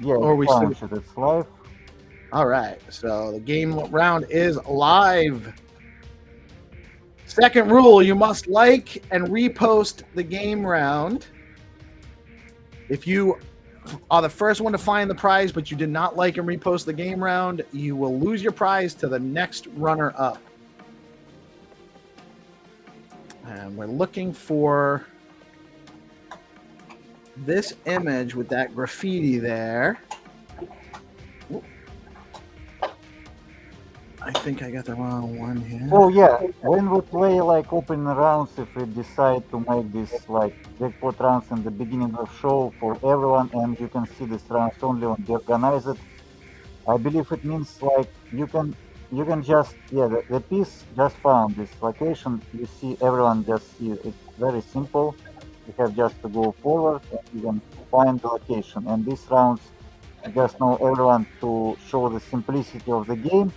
Yeah, Or we fine, it's live. All right, so the game round is live. Second rule, you must like and repost the game round. If you are the first one to find the prize, but you did not like and repost the game round, you will lose your prize to the next runner-up. And we're looking for this image with that graffiti there. I think I got the wrong one here. Oh yeah, when we play like open rounds, if we decide to make this like jackpot rounds in the beginning of show for everyone, and you can see this rounds only on DeOrganized, I believe it means like you can just the piece just found this location. You see everyone just see it's very simple. You have just to go forward and you can find the location. And these rounds, you just know everyone to show the simplicity of the game.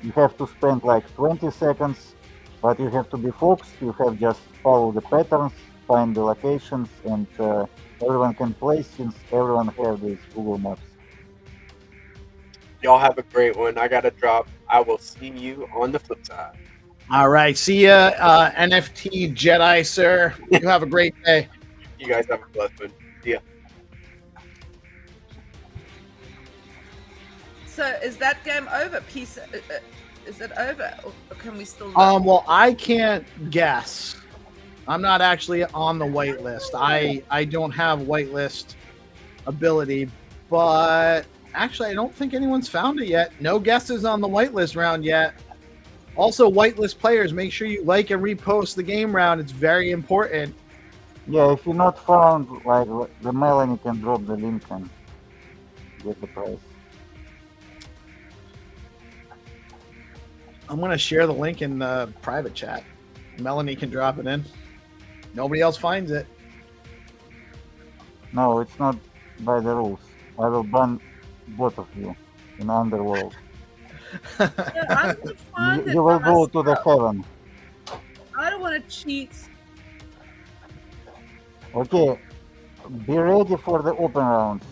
You have to spend like 20 seconds, but you have to be focused. You have just follow the patterns, find the locations, and everyone can play since everyone have these Google Maps. Y'all have a great one. I got to drop. I will see you on the flip side. All right. See ya, NFT Jedi, sir. You have a great day. You guys have a blessed one. See ya. So is that game over? Is it over, or can we still? Well, I can't guess. I'm not actually on the whitelist. I don't have whitelist ability, but actually, I don't think anyone's found it yet. No guesses on the whitelist round yet. Also, whitelist players, make sure you like and repost the game round. It's very important. Yeah, if you're not found, like the Melanie can drop the link and get the prize. I'm going to share the link in the private chat. Melanie can drop it in. Nobody else finds it. No, it's not by the rules. I will ban both of you in Underworld. Yeah, you will go to the heaven. I don't want to cheat. Okay, be ready for the open rounds.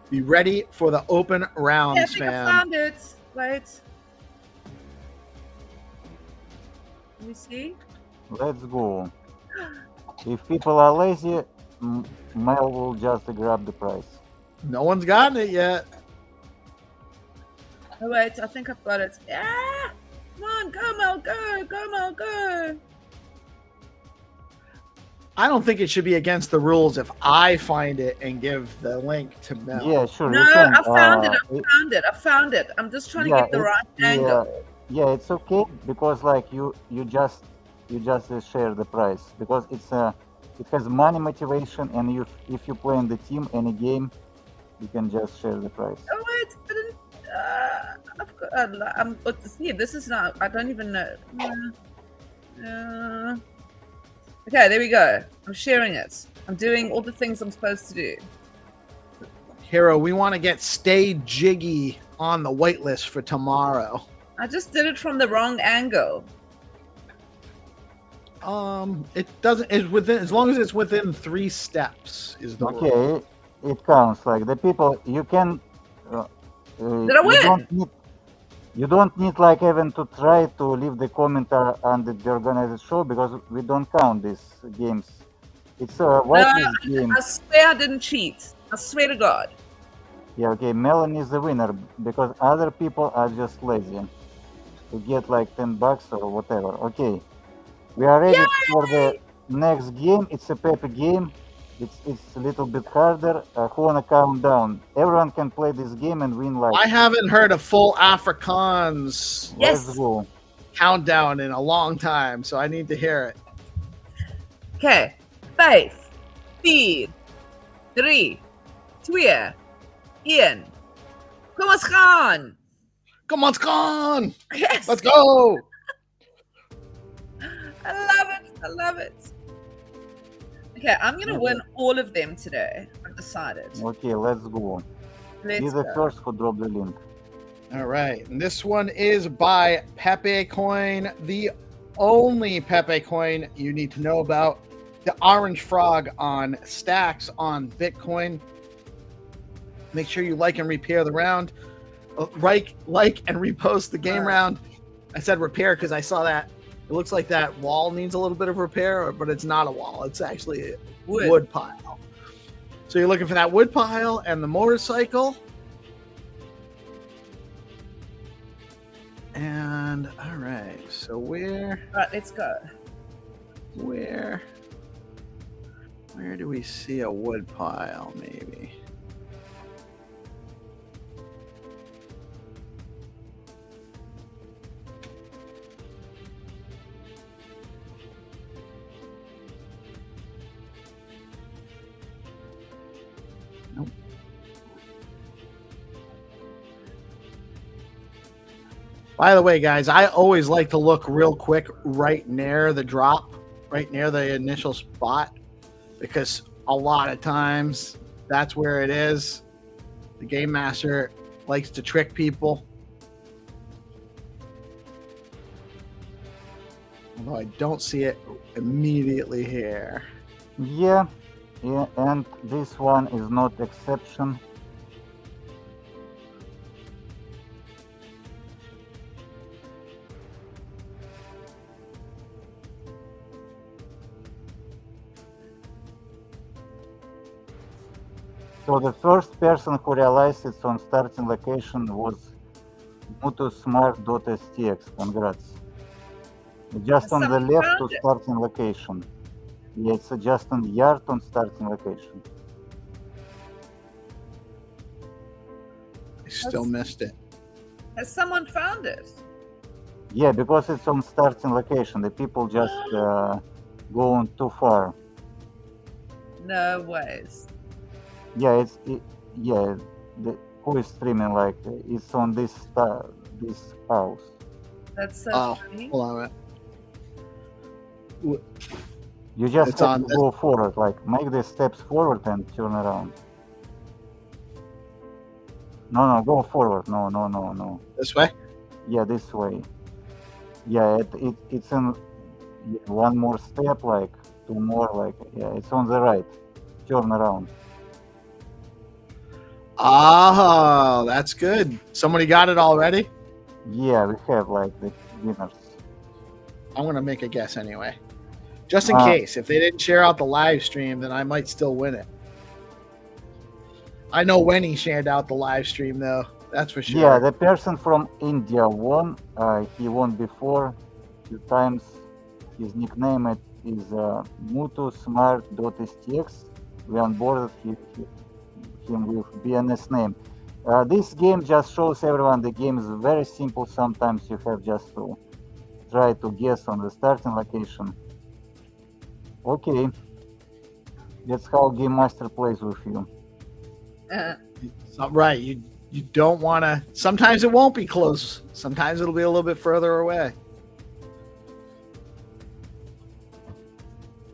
Be ready for the open rounds, Yeah, I think I fam. found it. Wait. Let me see. Let's go. If people are lazy, Mel will just grab the prize. No one's gotten it yet. Oh wait, I think I've got it. Yeah! Come on, go Mel, go! Go Mel, go! I don't think it should be against the rules if I find it and give the link to Mel. Yeah, sure. No, you can, I found it. I'm just trying to get the right angle. Yeah, it's okay because like you just share the price because it has money motivation, and if you play in the team any game, you can just share the price. Oh wait, I didn't. I've got. This is not. I don't even know. Okay, there we go. I'm sharing it. I'm doing all the things I'm supposed to do. Hero, we want to get Stay Jiggy on the whitelist for tomorrow. I just did it from the wrong angle. It doesn't. It's within, as long as it's within 3 steps. Is the rule. Okay, it counts. Like the people, you can. Did I win? You don't need like even to try to leave the comment on the organized show because we don't count these games. It's a whitelist game. I swear I didn't cheat. I swear to God. Yeah, okay, Melanie is the winner because other people are just lazy to get like $10 or whatever. Okay, we are ready for the next game. It's a Pepe game. It's a little bit harder. Who wanna count down? Everyone can play this game and win like. I haven't heard a full Afrikaans Let's go. countdown in a long time, so I need to hear it. Okay. 5, 4, 3, 2, 1. Kom ons gaan. Come on, it's gone. Yes. Let's go. I love it. I love it. Okay, I'm gonna win all of them today. I've decided. Okay, let's go. Let's Be the go. first who drop the link. All right. And this one is by Pepe Coin, the only Pepe Coin you need to know about. The orange frog on stacks on Bitcoin. Make sure you like and repair the round. Like and repost the game round. I said repair because I saw that. It looks like that wall needs a little bit of repair, but it's not a wall. It's actually a wood pile. So you're looking for that wood pile and the motorcycle. And all right, so Right, let's go. where do we see a wood pile? Maybe. Nope. By the way, guys, I always like to look real quick right near the drop, right near the initial spot, because a lot of times that's where it is. The game master likes to trick people. Although I don't see it immediately here. Yeah, and this one is not exception. So the first person who realized it's on starting location was mutusmart.stx. Congrats. Just on the Someone left found to it. starting location. Yeah, it's just on yard on starting location. I still missed it. Has someone found it? Yeah, because it's on starting location. The people just going too far. No ways. Yeah, who is streaming like it's on this house. That's so Oh, funny. hold on a minute. You just It's have on to this- go forward, like make the steps forward and turn around. No, go forward. No. This way? Yeah, this way. Yeah, it's in one more step, like two more, like yeah, it's on the right. Turn around. Oh, that's good. Somebody got it already? Yeah, we have like the winners. I'm going to make a guess anyway. Just in case. If they didn't share out the live stream, then I might still win it. I know when he shared out the live stream, though. That's for sure. Yeah, the person from India won. He won before 2 times. His nickname is mutusmart.stx. We onboarded him with BNS name. This game just shows everyone the game is very simple. Sometimes you have just to try to guess on the starting location. Okay, that's how Game Master plays with you. Right. You don't want to. Sometimes it won't be close. Sometimes it'll be a little bit further away.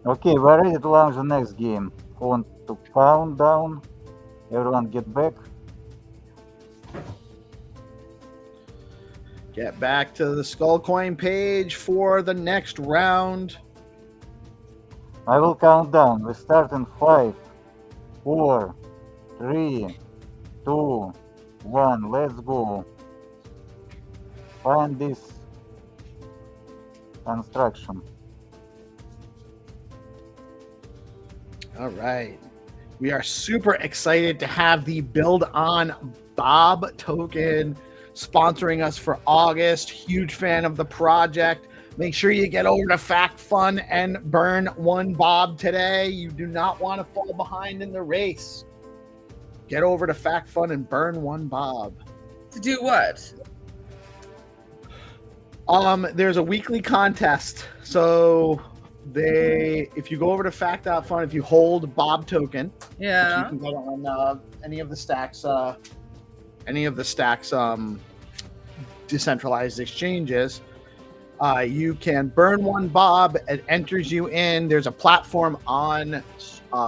Okay, we're ready to launch the next game. Who want to count down? Everyone get back. Get back to the Skullcoin page for the next round. I will count down. We start in 5, 4, 3, 2, 1. Let's go. Find this construction. All right. We are super excited to have the Build on Bob token sponsoring us for August. Huge fan of the project. Make sure you get over to Fact Fun and burn one Bob today. You do not want to fall behind in the race. Get over to Fact Fun and burn one Bob. To do what? There's a weekly contest. So if you go over to fact.fun, if you hold Bob token, Yeah. you can get on any of the stacks decentralized exchanges. You can burn one Bob. It enters you in. There's a platform on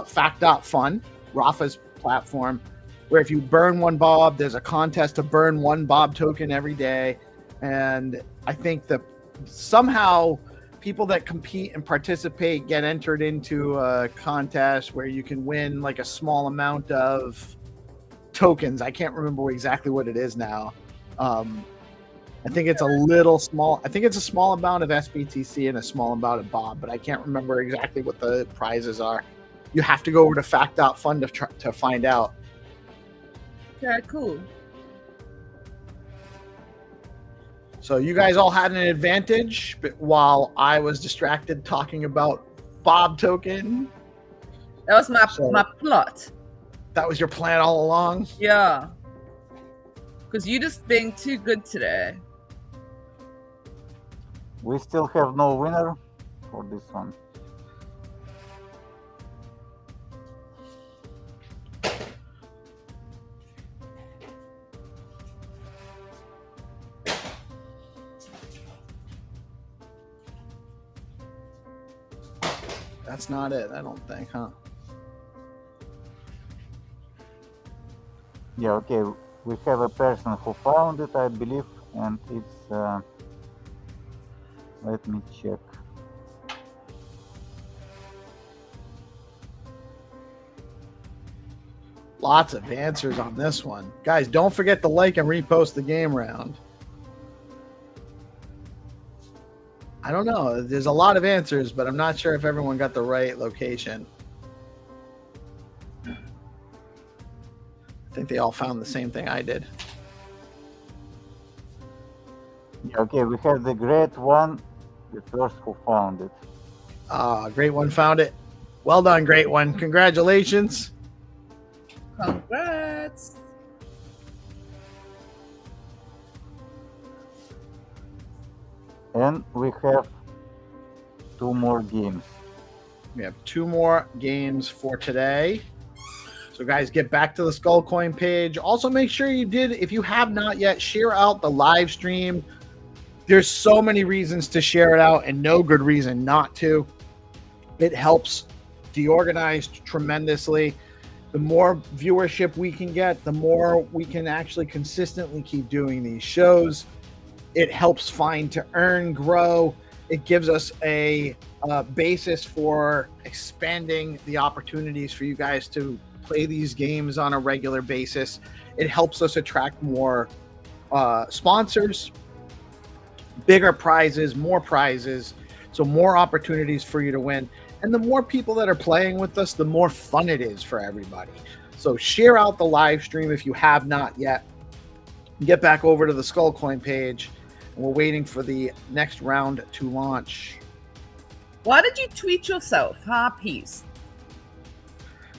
fact.fun, Rafa's platform, where if you burn one Bob, there's a contest to burn one Bob token every day. And I think that somehow people that compete and participate get entered into a contest where you can win like a small amount of tokens. I can't remember exactly what it is now. I think it's a little small. I think it's a small amount of SBTC and a small amount of Bob, but I can't remember exactly what the prizes are. You have to go over to fact.fun to find out. Okay, cool. So you guys all had an advantage, but while I was distracted talking about Bob token. That was my plot. That was your plan all along? Yeah. Because you just being too good today. We still have no winner for this one. That's not it, I don't think, huh? Yeah, okay. We have a person who found it, I believe, and it's... let me check. Lots of answers on this one. Guys, don't forget to like and repost the game round. I don't know. There's a lot of answers, but I'm not sure if everyone got the right location. I think they all found the same thing I did. Yeah, okay, we have the great one, the first who found it. Great one found it. Well done, great one. Congratulations. Congrats. And we have 2 more games. We have 2 more games for today. So guys, get back to the Skull Coin page. Also make sure you did, if you have not yet, share out the live stream. There's so many reasons to share it out and no good reason not to. It helps DeOrganized tremendously. The more viewership we can get, the more we can actually consistently keep doing these shows. It helps Find to Earn grow. It gives us a basis for expanding the opportunities for you guys to play these games on a regular basis. It helps us attract more sponsors, bigger prizes, so more opportunities for you to win. And the more people that are playing with us, the more fun it is for everybody. So share out the live stream if you have not yet. Get back over to the Skull Coin page. We're waiting for the next round to launch. Why did you tweet yourself? Peace.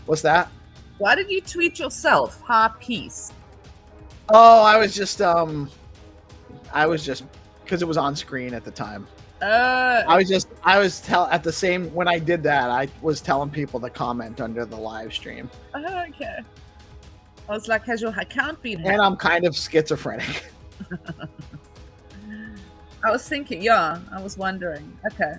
What's that? Why did you tweet yourself? Peace. Oh, I was just because it was on screen at the time. When I did that, I was telling people to comment under the live stream. Okay. I was like, has your account been hacked? And I'm kind of schizophrenic. I was thinking, yeah, I was wondering. Okay.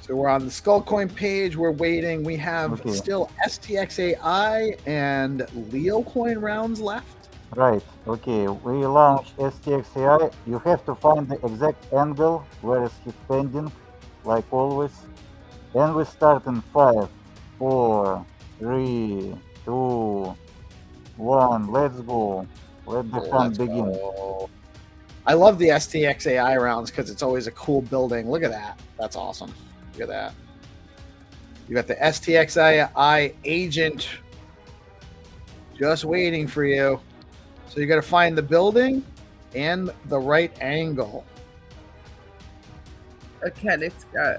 So we're on the Skull Coin page. We're waiting. We have still STXAI and Leo Coin rounds left. Right, okay, we launched STXAI. You have to find the exact angle where is he pending, like always. And we start in 5, 4, 3, 2, 1. Let's go. Let the hunt begin. Go. I love the STXAI rounds because it's always a cool building. Look at that. That's awesome. Look at that. You got the STXAI agent just waiting for you. So you got to find the building and the right angle. Okay, let's go.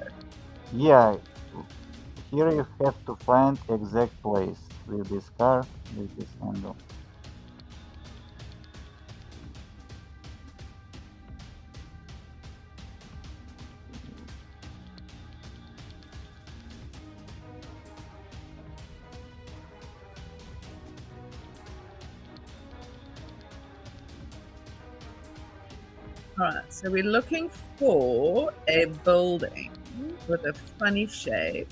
Yeah, here you have to find exact place with this car, with this handle. All right, so we're looking for a building with a funny shape.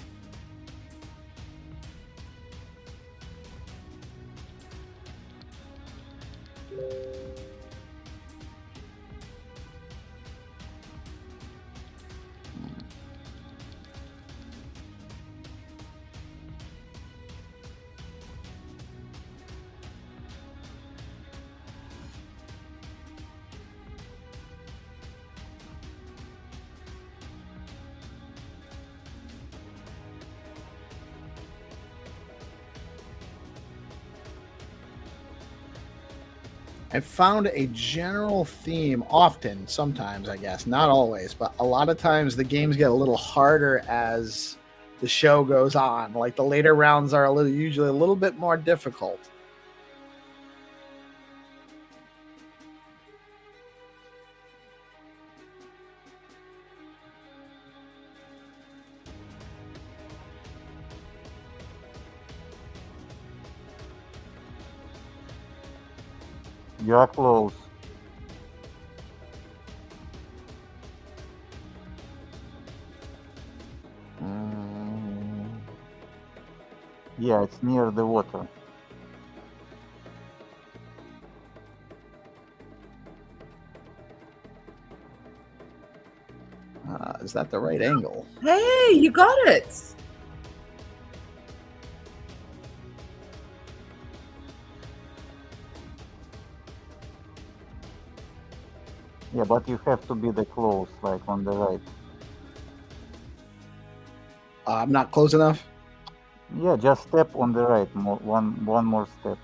I've found a general theme often, sometimes, I guess, not always, but a lot of times the games get a little harder as the show goes on. Like the later rounds are usually a little bit more difficult. You are close. Yeah, it's near the water. Is that the right angle? Hey, you got it. Yeah, but you have to be the close, like on the right. I'm not close enough. Yeah, just step on the right. One more step.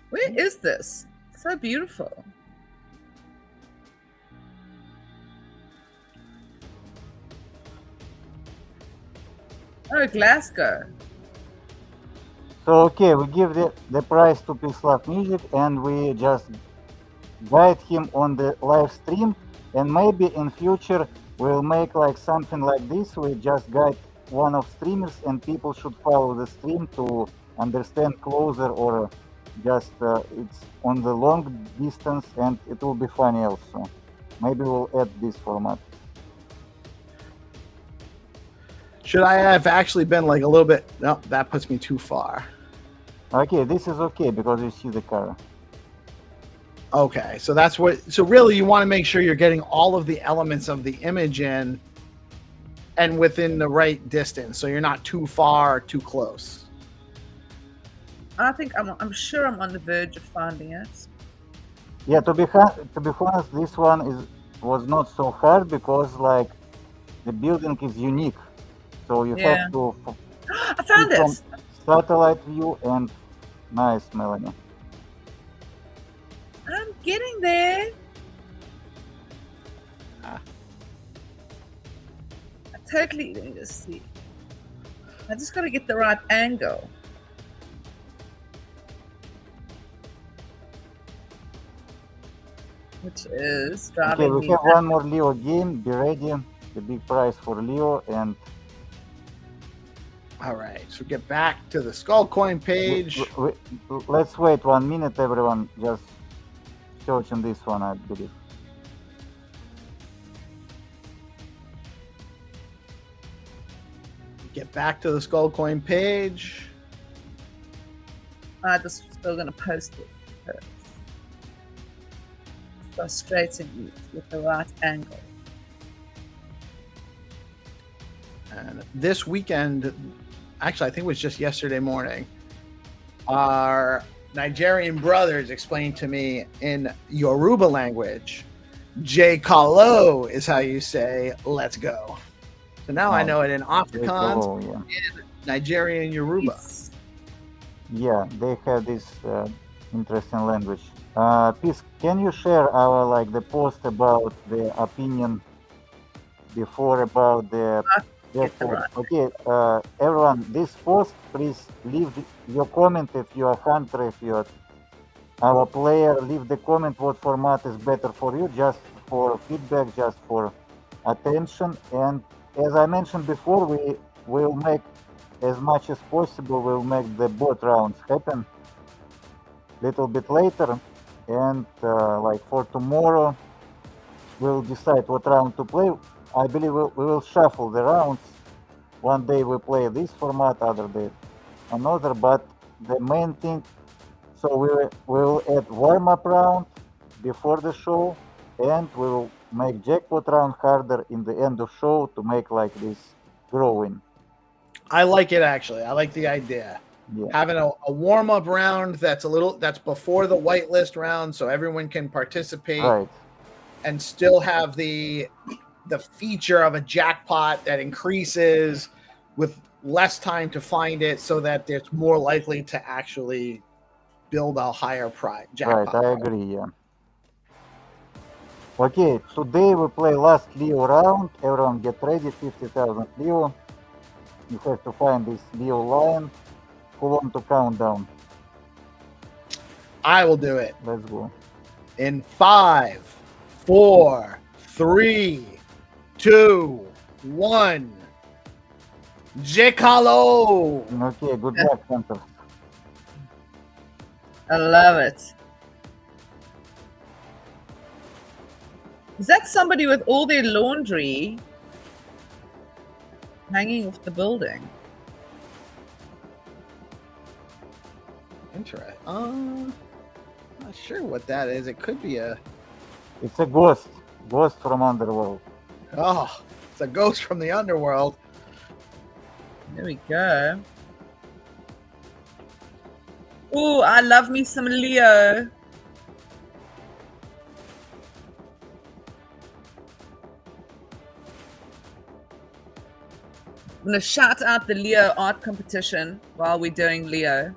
Where is this? So beautiful. Oh, Glasgow. So okay, we give the prize to PeaceLoveMusic and we just guide him on the live stream, and maybe in future we'll make like something like this. We just guide one of streamers and people should follow the stream to understand closer, or just it's on the long distance and it will be funny also. Maybe we'll add this format. Should I have actually been like a little bit? No, that puts me too far. Okay, this is okay because you see the car. Okay, so that's what. So really, you want to make sure you're getting all of the elements of the image in, and within the right distance, so you're not too far or too close. I think I'm sure I'm on the verge of finding it. Yeah, to be honest, this one was not so hard because like the building is unique, so you have to. I found it. Satellite view and nice, Melanie. I'm getting there. I totally, let me just see. I just got to get the right angle. Which is driving. Okay, we have one more Leo game. Be ready. The big prize for Leo. And all right, so get back to the Skull Coin page. Let's wait 1 minute, everyone. Just searching this one, I believe. Get back to the Skull Coin page. I'm just still going to post it. Frustrating with the right angle. And this weekend, actually, I think it was just yesterday morning, our Nigerian brothers explained to me in Yoruba language, J Kalo is how you say let's go. So now I know it in Afrikaans, in Nigerian Yoruba. Yeah, they have this interesting language. Peace, can you share our the post about the opinion before about the okay, everyone, this post, please leave your comment if you are hunter, if you're our player, leave the comment what format is better for you, just for feedback, just for attention. And as I mentioned before, we will make as much as possible, we'll make the bot rounds happen little bit later, and for tomorrow we'll decide what round to play. I believe we will shuffle the rounds. One day we play this format, other day another, but the main thing, so we will add warm-up round before the show, and we will make jackpot round harder in the end of show to make this growing. I like it, actually. I like the idea. Yeah. Having a warm-up round that's before the whitelist round, so everyone can participate, right, and still have the feature of a jackpot that increases with less time to find it, so that it's more likely to actually build a higher prize jackpot. Right, I agree, yeah. Okay, today we play last Leo round. Everyone get ready, 50,000 Leo. You have to find this Leo line. Who want to count down? I will do it. Let's go. In 5, 4, 3, 2, 1. Jekalo! Okay, good luck, Hunter. I love it. Is that somebody with all their laundry hanging off the building? Interesting. Not sure what that is. It could be a... It's a ghost. Ghost from underworld. Oh, it's a ghost from the underworld. There we go. Oh, I love me some Leo. I'm going to shout out the Leo art competition while we're doing Leo.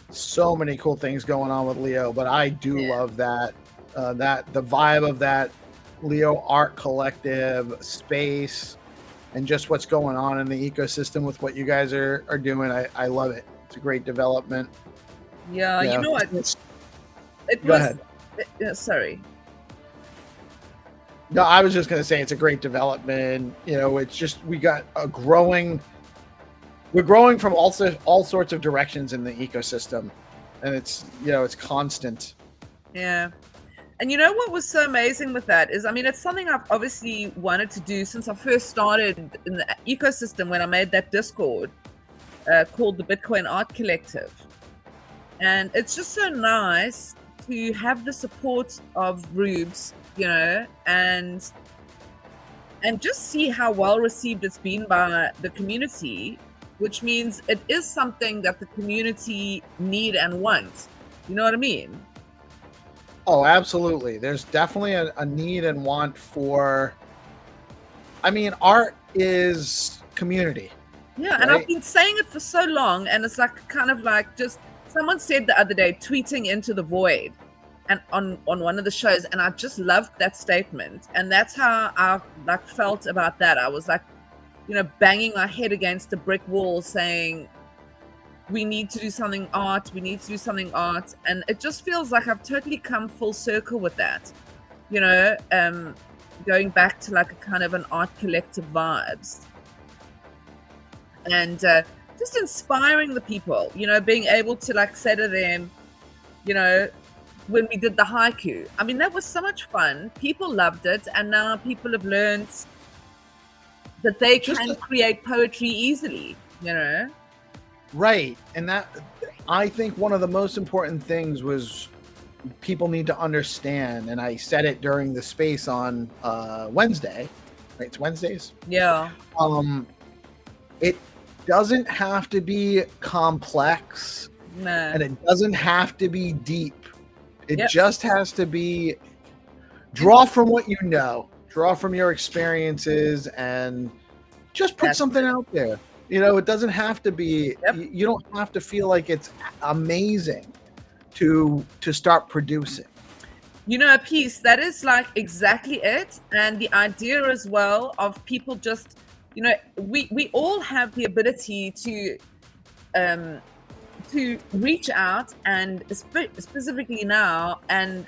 So many cool things going on with Leo, but I do love that the vibe of that Leo art collective space and just what's going on in the ecosystem with what you guys are doing. I love it. It's a great development. Yeah. You know what? Go ahead. Sorry. No, I was just going to say it's a great development. It's just we're growing from all sorts of directions in the ecosystem, and it's constant. Yeah. And you know what was so amazing with that is, it's something I've obviously wanted to do since I first started in the ecosystem when I made that Discord called the Bitcoin Art Collective. And it's just so nice to have the support of Rubes, and just see how well received it's been by the community, which means it is something that the community need and want. You know what I mean? Oh, absolutely. There's definitely a need and want for... art is community. Yeah, right? And I've been saying it for so long, and it's just... Someone said the other day, tweeting into the void, and on one of the shows, and I just loved that statement. And that's how I felt about that. I was banging my head against a brick wall saying, we need to do something art, and it just feels like I've totally come full circle with that, going back to a kind of an art collective vibes, and just inspiring the people, being able to say to them, when we did the haiku, that was so much fun. People loved it, and now people have learned that they can create poetry easily, Right. And that, I think one of the most important things was people need to understand, and I said it during the space on Wednesday, right? It's Wednesdays. Yeah. It doesn't have to be complex, No. and it doesn't have to be deep. It Yep. just has to be draw from what you know, draw from your experiences, and just put That's something out there. You know, it doesn't have to be. Yep. You don't have to feel like it's amazing to start producing. You know, a piece that is like exactly it. And the idea as well of people just, you know, we all have the ability to reach out and specifically now and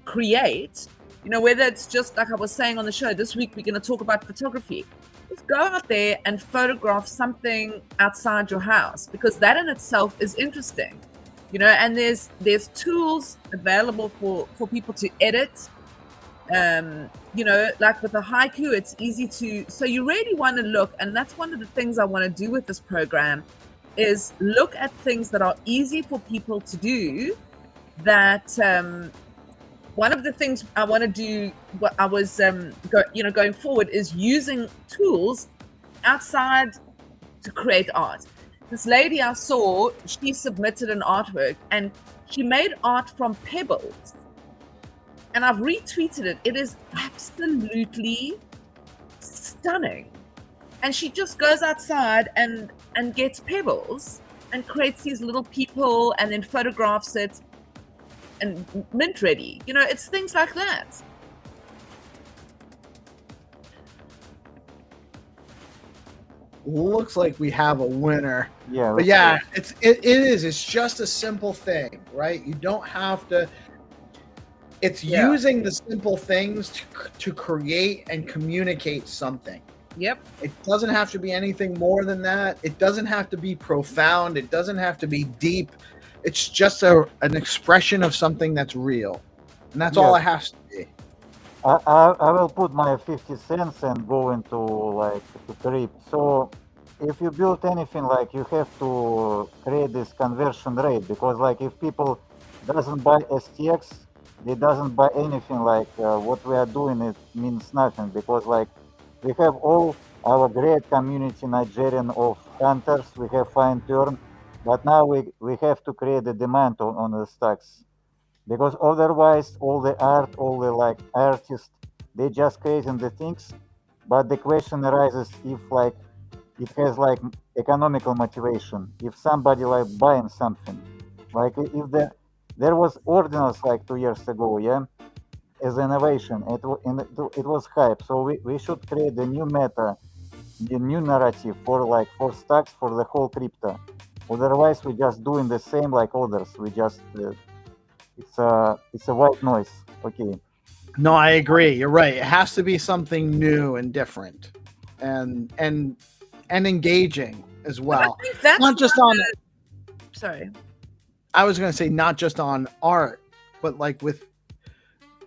create, you know, whether it's just like I was saying on the show this week, we're going to talk about photography. Just go out there and photograph something outside your house, because that in itself is interesting. You know, and there's tools available for people to edit. You know, like with a haiku, it's easy to. So you really want to look, and that's one of the things I want to do with this program, is look at things that are easy for people to do. That one of the things I want to do, what I was, going forward, is using tools outside to create art. This lady I saw, she submitted an artwork and she made art from pebbles. And I've retweeted it. It is absolutely stunning. And she just goes outside and gets pebbles and creates these little people and then photographs it and mint ready. You know, it's things like that. Looks like we have a winner. Yeah. But yeah, it is. It's just a simple thing, right? You don't have to. It's using the simple things to create and communicate something. Yep. It doesn't have to be anything more than that. It doesn't have to be profound. It doesn't have to be deep. It's just an expression of something that's real, and that's all it has to be. I will put my 50 cents and go into like to trip. So if you build anything, like you have to create this conversion rate, because like if people doesn't buy STX, they doesn't buy anything. Like what we are doing, it means nothing, because like we have all our great community Nigerian of hunters, we have fine turn, but now we have to create a demand on the stocks. Because otherwise all the art, all the like artists, they just creating the things, but the question arises if like it has like economical motivation, if somebody like buying something, like if there was ordinals like 2 years ago, as innovation, it was hype. So we should create the new meta, the new narrative for stocks, for the whole crypto. Otherwise we just doing the same like others, we just it's a white noise. Okay. No, I agree. You're right. It has to be something new and different, and engaging as well. I think that's not just one on. of the- Sorry. I was going to say not just on art, but like with,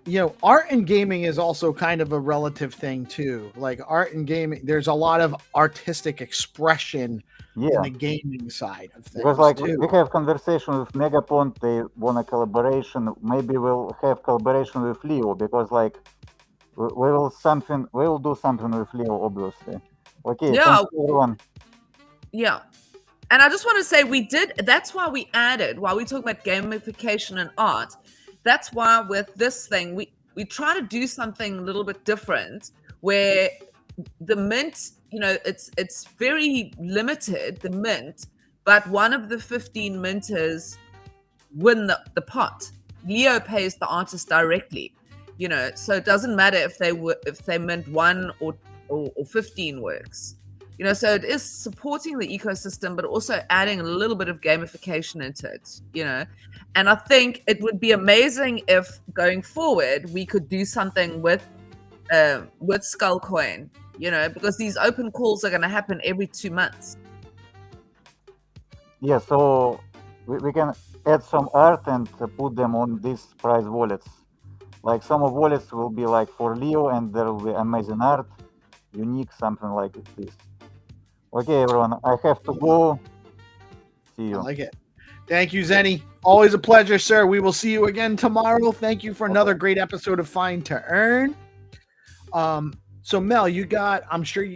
you know, art and gaming is also kind of a relative thing too. Like art and gaming, there's a lot of artistic expression in the gaming side of things. Because like too. we have conversation with Megapont, they want a collaboration. Maybe we'll have collaboration with Leo, because like we will do something with Leo, obviously. Okay, Yeah. thank you, everyone. Yeah. And I just want to say that's why we added, while we talk about gamification and art, that's why with this thing, we try to do something a little bit different, where the mint, you know, it's very limited, the mint, but one of the 15 minters win the pot. Leo pays the artist directly, you know, so it doesn't matter if they mint 1 or 15 works. You know, so it is supporting the ecosystem, but also adding a little bit of gamification into it, you know. And I think it would be amazing if going forward we could do something with Skullcoin, you know, because these open calls are going to happen every 2 months. Yeah, so we can add some art and put them on these prize wallets. Like some of wallets will be like for Leo, and there will be amazing art, unique, something like this. Okay, everyone, I have to go. See you. I like it. Thank you, Zenny. Always a pleasure, sir. We will see you again tomorrow. Thank you for another great episode of Fine to Earn. So Mel, you got, I'm sure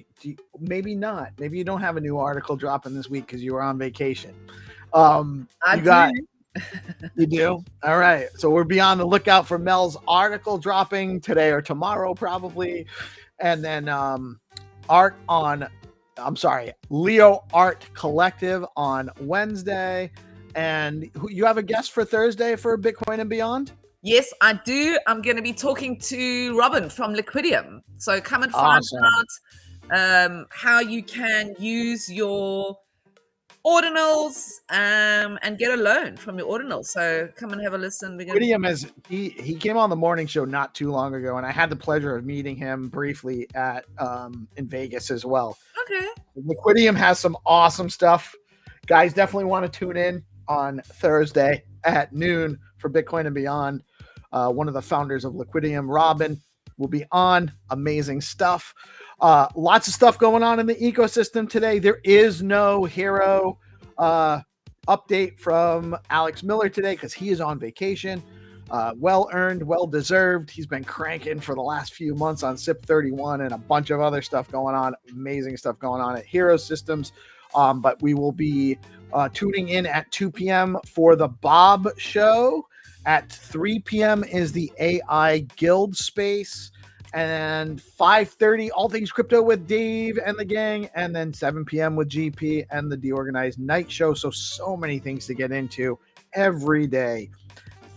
maybe not. Maybe you don't have a new article dropping this week because you were on vacation. You do? All right. So we'll be on the lookout for Mel's article dropping today or tomorrow, probably. And then Leo Art Collective on Wednesday. And you have a guest for Thursday for Bitcoin and Beyond? Yes, I do. I'm going to be talking to Robin from Liquidium. So come and find out how you can use your ordinals and get a loan from your ordinals. So come and have a listen. Liquidium he came on the morning show not too long ago, and I had the pleasure of meeting him briefly at in Vegas as well. Okay. Liquidium has some awesome stuff. Guys, definitely want to tune in on Thursday at noon for Bitcoin and Beyond. One of the founders of Liquidium, Robin, will be on. Amazing stuff. Lots of stuff going on in the ecosystem today. There is no hero update from Alex Miller today because he is on vacation. Well earned, well deserved. He's been cranking for the last few months on SIP 31 and a bunch of other stuff going on. Amazing stuff going on at Hero Systems. But we will be tuning in at 2 p.m. for the Bob Show. At 3 p.m. is the AI Guild Space. And 5:30, All Things Crypto with Dave and the gang. And then 7 p.m. with GP and the DeOrganized Night Show. So many things to get into every day.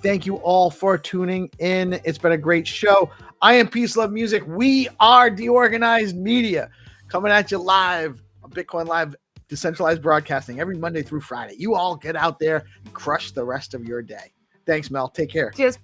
Thank you all for tuning in. It's been a great show. I am PeaceLoveMusic. We are DeOrganized Media, coming at you live on Bitcoin Live Decentralized Broadcasting every Monday through Friday. You all get out there and crush the rest of your day. Thanks, Mel. Take care. Cheers.